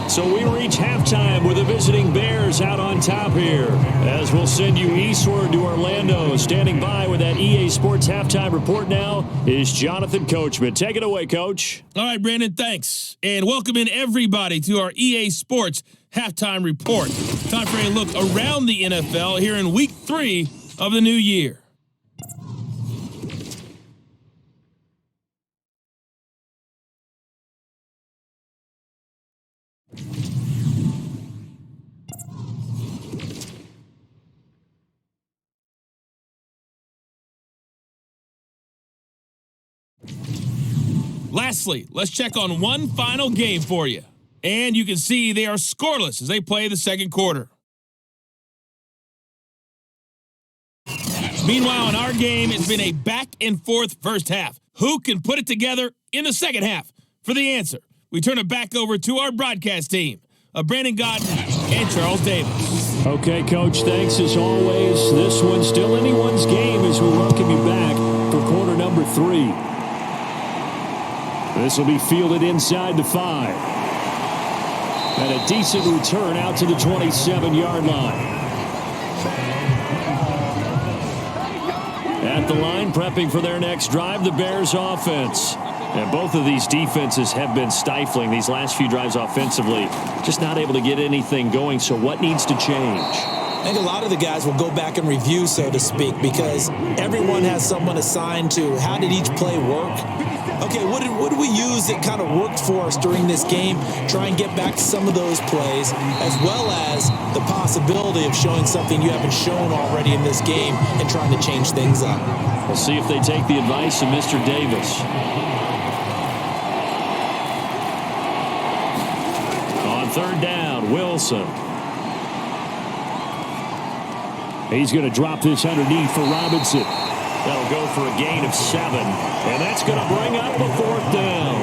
So we reach halftime with the visiting Bears out on top here, as we'll send you eastward to Orlando. Standing by with that EA Sports halftime report now is Jonathan Coachman. Take it away, Coach. All right, Brandon, thanks. And welcome in everybody to our EA Sports halftime report. Time for a look around the NFL here in week 3 of the new year. Lastly, let's check on one final game for you. And you can see they are scoreless as they play the 2nd quarter. Meanwhile, in our game, it's been a back-and-forth first half. Who can put it together in the second half? For the answer, we turn it back over to our broadcast team of Brandon Godden and Charles Davis. Okay, Coach, thanks as always. This one's still anyone's game as we welcome you back for quarter number 3. This will be fielded inside the 5. And a decent return out to the 27-yard line. At the line, prepping for their next drive, the Bears offense. And both of these defenses have been stifling these last few drives offensively. Just not able to get anything going. So what needs to change? I think a lot of the guys will go back and review, so to speak, because everyone has someone assigned to how did each play work. Okay, what did we use that kind of worked for us during this game? Try and get back to some of those plays, as well as the possibility of showing something you haven't shown already in this game and trying to change things up. We'll see if they take the advice of Mr. Davis. On third down, Wilson. He's going to drop this underneath for Robinson. That'll go for a gain of 7. And that's going to bring up a 4th down.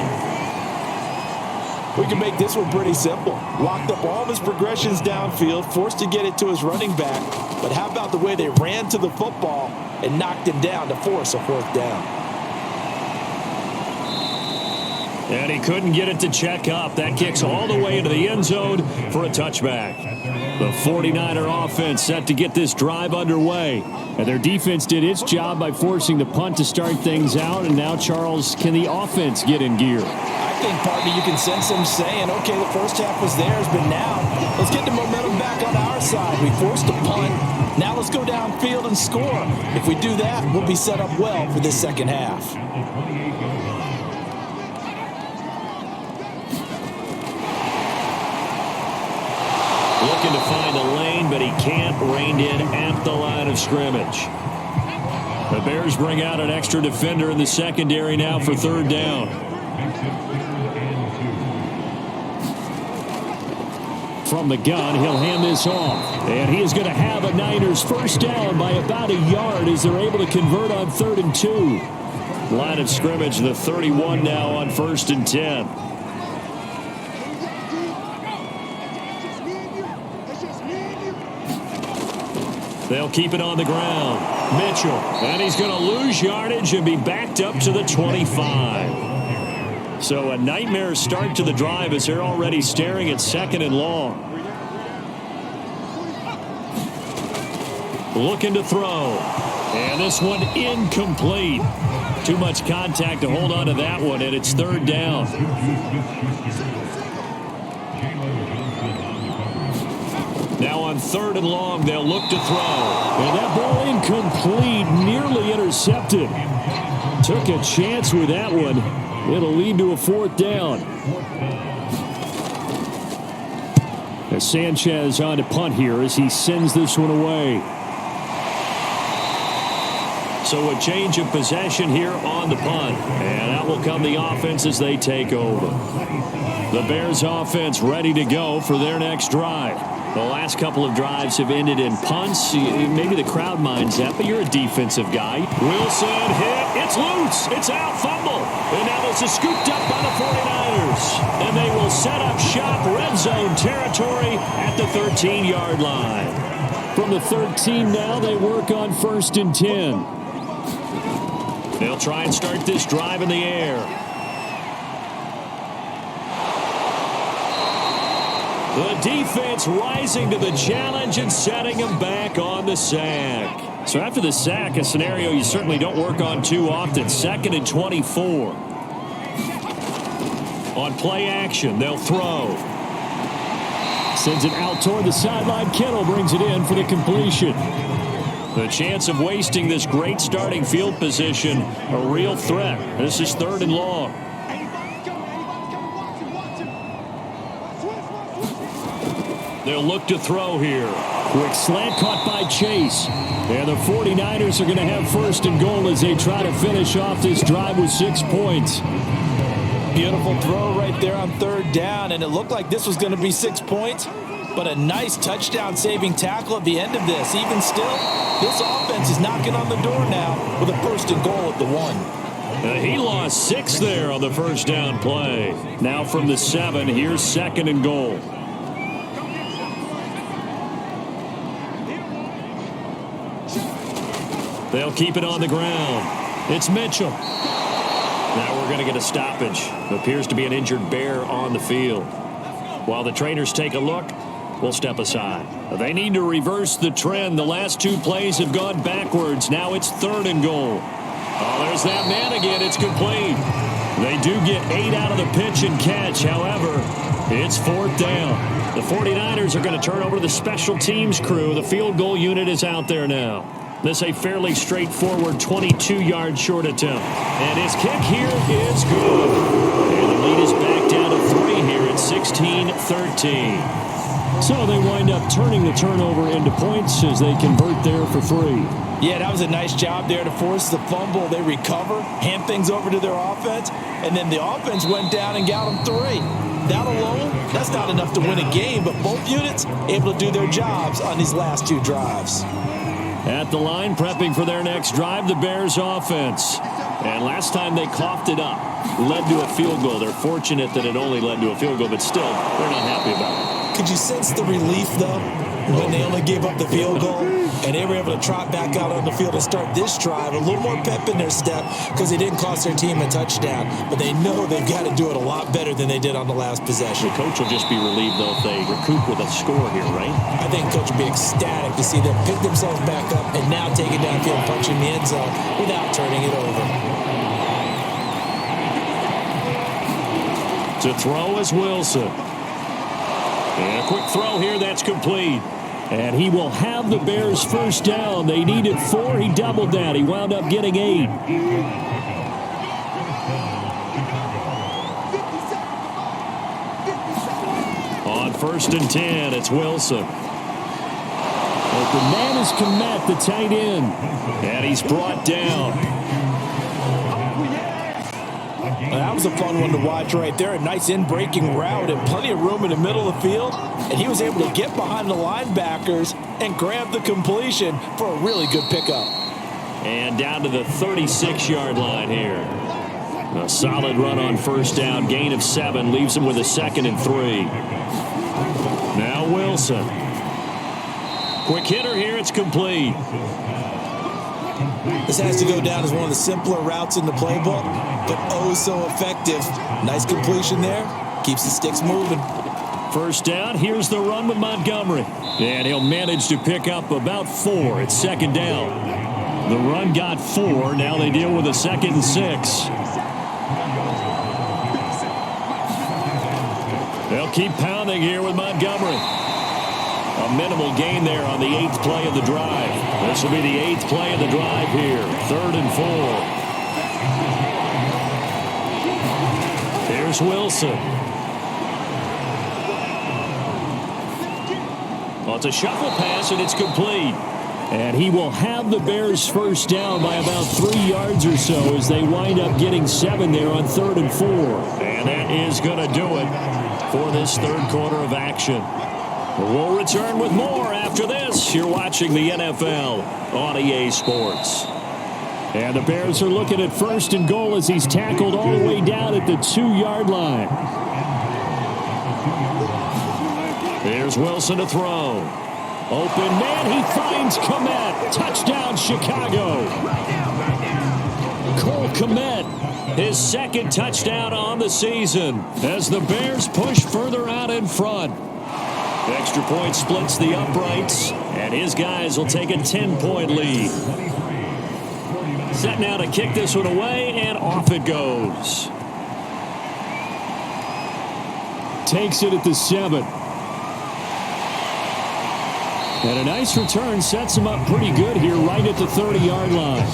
We can make this one pretty simple. Locked up all of his progressions downfield, forced to get it to his running back. But how about the way they ran to the football and knocked him down to force a 4th down? And he couldn't get it to check up. That kicks all the way into the end zone for a touchback. The 49er offense set to get this drive underway. And their defense did its job by forcing the punt to start things out. And now, Charles, can the offense get in gear? I think, partner, you can sense them saying, okay, the first half was theirs, but now let's get the momentum back on our side. We forced a punt. Now let's go downfield and score. If we do that, we'll be set up well for this second half. Looking to find a lane, but he can't. Reined in at the line of scrimmage. The Bears bring out an extra defender in the secondary now for third down. From the gun, he'll hand this off. And he is going to have a Niners first down by about a yard as they're able to convert on 3rd and 2. Line of scrimmage, the 31 now on 1st and 10. They'll keep it on the ground. Mitchell, and he's going to lose yardage and be backed up to the 25. So a nightmare start to the drive as they're already staring at 2nd and long. Looking to throw. And this one incomplete. Too much contact to hold on to that one, and it's 3rd down. Now on 3rd and long, they'll look to throw. And that ball incomplete, nearly intercepted. Took a chance with that one. It'll lead to a 4th down. As Sanchez on to punt here as he sends this one away. So a change of possession here on the punt. And out will come the offense as they take over. The Bears offense ready to go for their next drive. The last couple of drives have ended in punts. Maybe the crowd minds that, but you're a defensive guy. Wilson hit. It's loose. It's out. Fumble. And now this is scooped up by the 49ers. And they will set up shop red zone territory at the 13-yard line. From the 13 now, they work on 1st and 10. They'll try and start this drive in the air. The defense rising to the challenge and setting him back on the sack. So after the sack, a scenario you certainly don't work on too often. 2nd and 24. On play action, they'll throw. Sends it out toward the sideline. Kittle brings it in for the completion. The chance of wasting this great starting field position, a real threat. This is 3rd and long. They'll look to throw here. Quick slant caught by Chase. And the 49ers are going to have 1st and goal as they try to finish off this drive with 6 points. Beautiful throw right there on 3rd down, and it looked like this was going to be 6 points, but a nice touchdown-saving tackle at the end of this. Even still, this offense is knocking on the door now with a 1st and goal at the 1. He lost 6 there on the first down play. Now from the 7, here's 2nd and goal. They'll keep it on the ground. It's Mitchell. Now we're going to get a stoppage. Appears to be an injured bear on the field. While the trainers take a look, we'll step aside. They need to reverse the trend. The last 2 plays have gone backwards. Now it's 3rd and goal. Oh, there's that man again. It's complete. They do get 8 out of the pitch and catch. However, it's 4th down. The 49ers are going to turn over to the special teams crew. The field goal unit is out there now. This a fairly straightforward 22-yard short attempt. And his kick here is good. And the lead is back down to 3 here at 16-13. So they wind up turning the turnover into points as they convert there for 3. Yeah, that was a nice job there to force the fumble. They recover, hand things over to their offense, and then the offense went down and got them 3. That alone, that's not enough to win a game, but both units able to do their jobs on these last 2 drives. At the line, prepping for their next drive, the Bears offense. And last time they coughed it up, led to a field goal. They're fortunate that it only led to a field goal, but still, they're not happy about it. Could you sense the relief, though, when they only gave up the field goal and they were able to trot back out on the field and start this drive? A little more pep in their step because they didn't cost their team a touchdown, but they know they've got to do it a lot better than they did on the last possession. The coach will just be relieved, though, if they recoup with a score here, right? I think coach will be ecstatic to see them pick themselves back up and now take it downfield, punching the end zone without turning it over. To throw is Wilson. And a quick throw here, that's complete. And he will have the Bears first down. They needed 4. He doubled that. He wound up getting 8. On 1st and 10, it's Wilson. Open man is Komet, the tight end. And he's brought down. That was a fun one to watch right there. A nice in-breaking route and plenty of room in the middle of the field. And he was able to get behind the linebackers and grab the completion for a really good pickup. And down to the 36-yard line here. A solid run on first down. Gain of 7 leaves him with a 2nd and 3. Now Wilson. Quick hitter here. It's complete. This has to go down as one of the simpler routes in the playbook, but oh so effective. Nice completion there. Keeps the sticks moving. First down. Here's the run with Montgomery. And he'll manage to pick up about 4. It's 2nd down. The run got 4. Now they deal with a 2nd and 6. They'll keep pounding here with Montgomery. A minimal gain there on the 8th play of the drive. This will be the 8th play of the drive here. 3rd and 4. Here's Wilson. Well, it's a shuffle pass, and it's complete. And he will have the Bears first down by about 3 yards or so as they wind up getting 7 there on 3rd and 4. And that is going to do it for this 3rd quarter of action. We'll return with more after this. You're watching the NFL on EA Sports. And the Bears are looking at 1st and goal as he's tackled all the way down at the 2-yard line. There's Wilson to throw. Open man, he finds Komet. Touchdown, Chicago. Cole Komet, his 2nd touchdown on the season as the Bears push further out in front. Extra point splits the uprights, and his guys will take a 10-point lead. Set now to kick this one away, and off it goes. Takes it at the 7. And a nice return sets him up pretty good here right at the 30-yard line.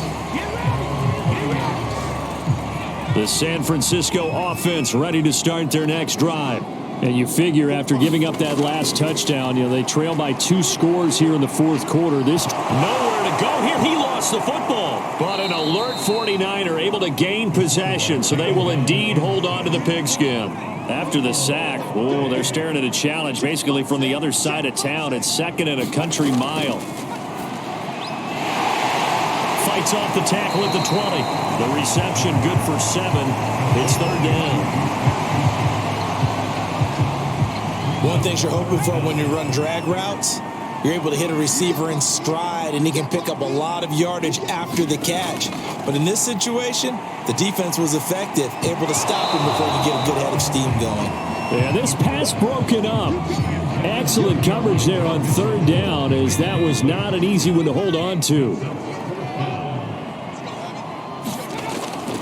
The San Francisco offense ready to start their next drive. And you figure after giving up that last touchdown, they trail by 2 scores here in the 4th quarter. This nowhere to go here. He lost the football. But an alert 49er able to gain possession, so they will indeed hold on to the pigskin. After the sack, they're staring at a challenge basically from the other side of town. It's 2nd and a country mile. Fights off the tackle at the 20. The reception good for 7. It's third down. One thing you're hoping for when you run drag routes, you're able to hit a receiver in stride, and he can pick up a lot of yardage after the catch. But in this situation, the defense was effective, able to stop him before he could get a good head of steam going. Yeah, this pass broken up. Excellent coverage there on third down, as that was not an easy one to hold on to.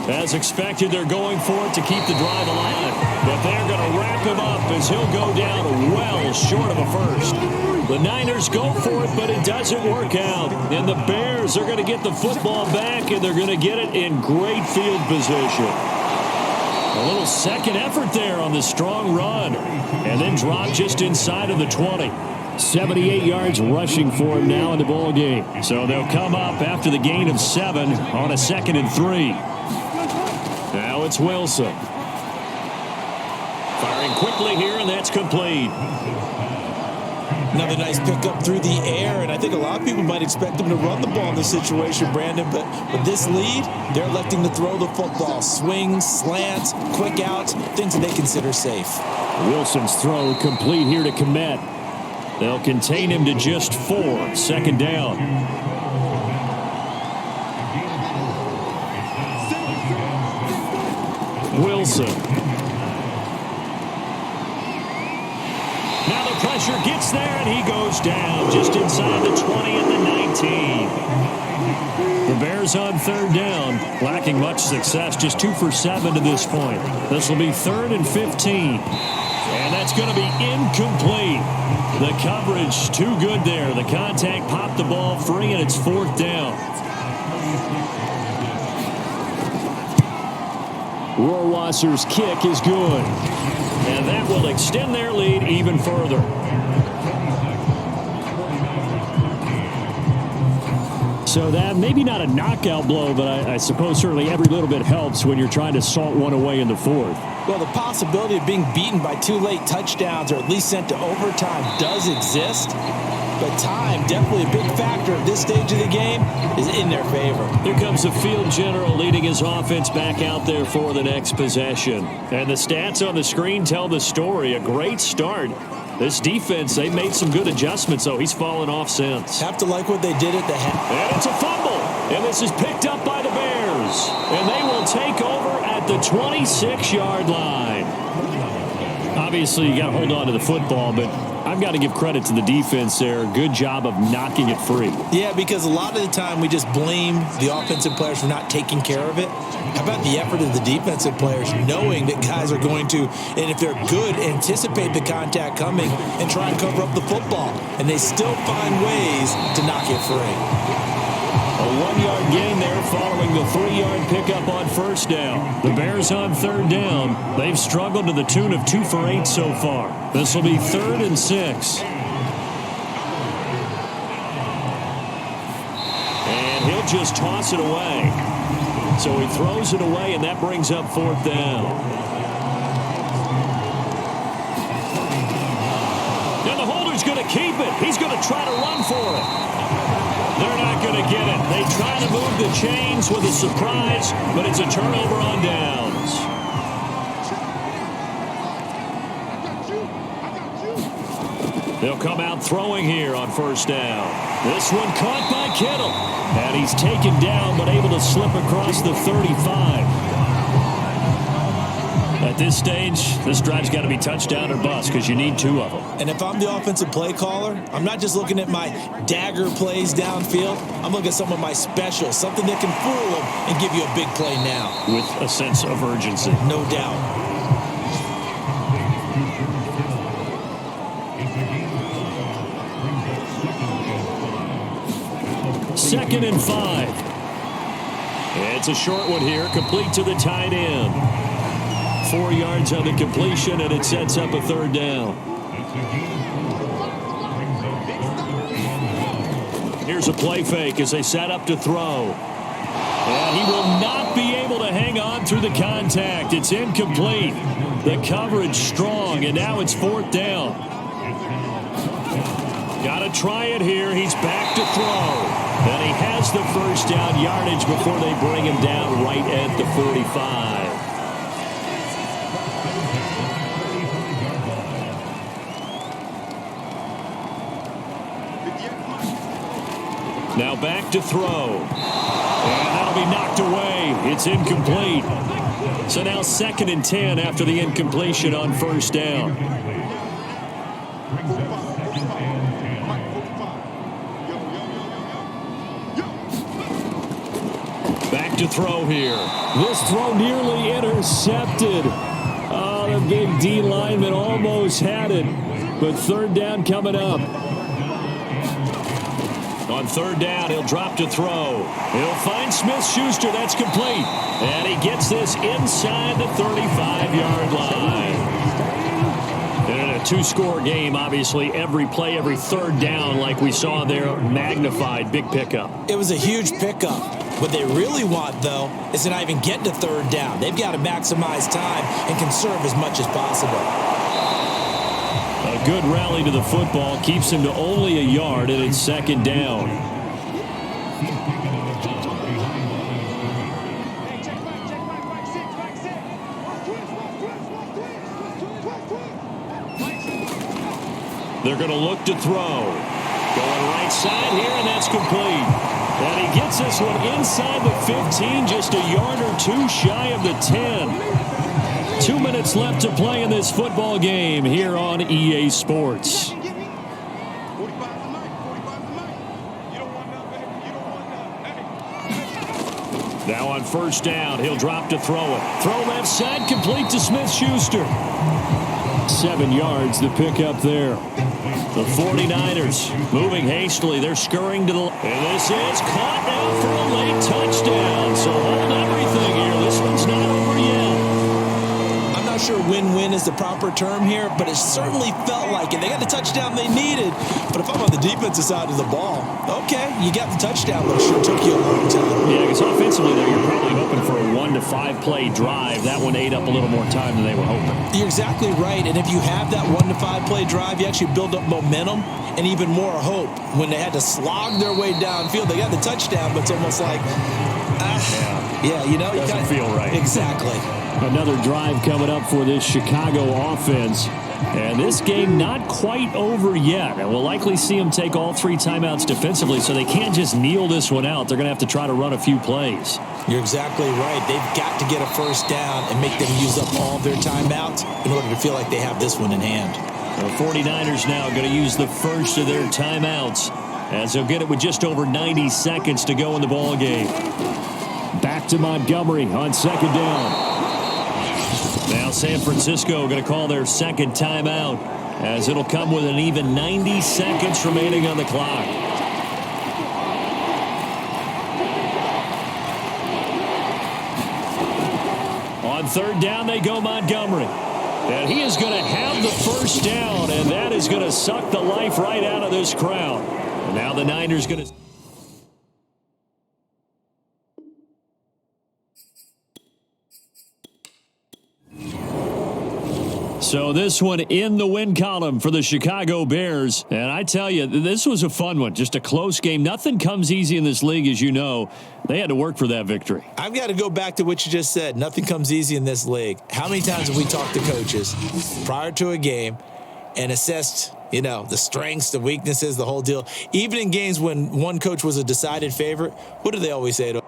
As expected, they're going for it to keep the drive alive. But they're going to wrap him up as he'll go down well short of a first. The Niners go for it, but it doesn't work out. And the Bears are going to get the football back, and they're going to get it in great field position. A little second effort there on the strong run. And then drop just inside of the 20. 78 yards rushing for him now in the ball game. So they'll come up after the gain of 7 on a 2nd and 3. Now it's Wilson. Firing quickly here, and that's complete. Another nice pickup through the air, and I think a lot of people might expect him to run the ball in this situation, Brandon, but with this lead, they're electing to throw the football. Swings, slants, quick outs, things that they consider safe. Wilson's throw complete here to Kmet. They'll contain him to just 4, 2nd down. Wilson. Now the pressure gets there, and he goes down just inside the 20 at the 19. The Bears on third down, lacking much success, just 2 for 7 to this point. This will be 3rd and 15. And that's going to be incomplete. The coverage too good there. The contact popped the ball free, and it's 4th down. Rohrwasser's kick is good. And that will extend their lead even further. So that maybe not a knockout blow, but I suppose certainly every little bit helps when you're trying to salt one away in the 4th. Well, the possibility of being beaten by 2 late touchdowns or at least sent to overtime does exist. But time, definitely a big factor at this stage of the game, is in their favor. Here comes the field general leading his offense back out there for the next possession. And the stats on the screen tell the story. A great start. This defense, they made some good adjustments, though. He's fallen off since. Have to like what they did at the half. And it's a fumble. And this is picked up by the Bears. And they will take over at the 26-yard line. Obviously, you got to hold on to the football, but I've got to give credit to the defense there. Good job of knocking it free. Yeah, because a lot of the time we just blame the offensive players for not taking care of it. How about the effort of the defensive players knowing that guys are going to, and if they're good, anticipate the contact coming and try and cover up the football. And they still find ways to knock it free. A 1-yard gain there following the 3-yard pickup on first down. The Bears on third down. They've struggled to the tune of 2 for 8 so far. This will be 3rd and 6. And he'll just toss it away. So he throws it away, and that brings up 4th down. And the holder's going to keep it. He's going to try to run for it. They're not going to get it. They try to move the chains with a surprise, but it's a turnover on downs. They'll come out throwing here on first down. This one caught by Kittle. And he's taken down, but able to slip across the 35. At this stage, this drive's got to be touchdown or bust because you need 2 of them. And if I'm the offensive play caller, I'm not just looking at my dagger plays downfield. I'm looking at some of my specials, something that can fool them and give you a big play now. With a sense of urgency. No doubt. Second and 5. It's a short one here, complete to the tight end. 4 yards on the completion, and it sets up a 3rd down. Here's a play fake as they set up to throw. And he will not be able to hang on through the contact. It's incomplete. The coverage strong, and now it's 4th down. Got to try it here. He's back to throw. And he has the first down yardage before they bring him down right at the 45. Now back to throw. And that'll be knocked away. It's incomplete. So now 2nd and 10 after the incompletion on first down. Back to throw here. This throw nearly intercepted. Oh, the big D lineman almost had it. But 3rd down coming up. On 3rd down, he'll drop to throw. He'll find Smith-Schuster. That's complete. And he gets this inside the 35-yard line. And in a 2-score game, obviously, every play, every 3rd down, like we saw there, magnified. Big pickup. It was a huge pickup. What they really want, though, is to not even get to 3rd down. They've got to maximize time and conserve as much as possible. A good rally to the football keeps him to only a yard, and it's 2nd down. They're going to look to throw. Going right side here, and that's complete. And he gets this one inside the 15, just a yard or 2 shy of the 10. 2 minutes left to play in this football game here on EA Sports. Now on first down, he'll drop to throw it. Throw left side, complete to Smith-Schuster. 7 yards, the pickup there. The 49ers moving hastily. They're scurrying to the... And this is caught now for a late touchdown. So hold everything here. This one's not over yet. I'm not sure win-win is the proper term here, but it certainly felt like it. They got the touchdown they needed. But if I'm on the defensive side of the ball, okay, you got the touchdown, but it sure took you a long time. Yeah, because offensively there, you're probably hoping for a 1 to 5 play drive. That one ate up a little more time than they were hoping. You're exactly right. And if you have that 1 to 5 play drive, you actually build up momentum and even more hope. When they had to slog their way downfield, they got the touchdown, but it's almost like, you know, doesn't feel right. Exactly. Another drive coming up for this Chicago offense. And this game not quite over yet. And we'll likely see them take all 3 timeouts defensively, so they can't just kneel this one out. They're going to have to try to run a few plays. You're exactly right. They've got to get a first down and make them use up all of their timeouts in order to feel like they have this one in hand. The 49ers now going to use the first of their timeouts as they'll get it with just over 90 seconds to go in the ball game. Back to Montgomery on 2nd down. Now San Francisco going to call their 2nd timeout as it'll come with an even 90 seconds remaining on the clock. On 3rd down they go Montgomery. And he is going to have the first down, and that is going to suck the life right out of this crowd. And now the Niners going to... So this one in the win column for the Chicago Bears. And I tell you, this was a fun one. Just a close game. Nothing comes easy in this league, as you know. They had to work for that victory. I've got to go back to what you just said. Nothing comes easy in this league. How many times have we talked to coaches prior to a game and assessed, you know, the strengths, the weaknesses, the whole deal? Even in games when one coach was a decided favorite, what do they always say to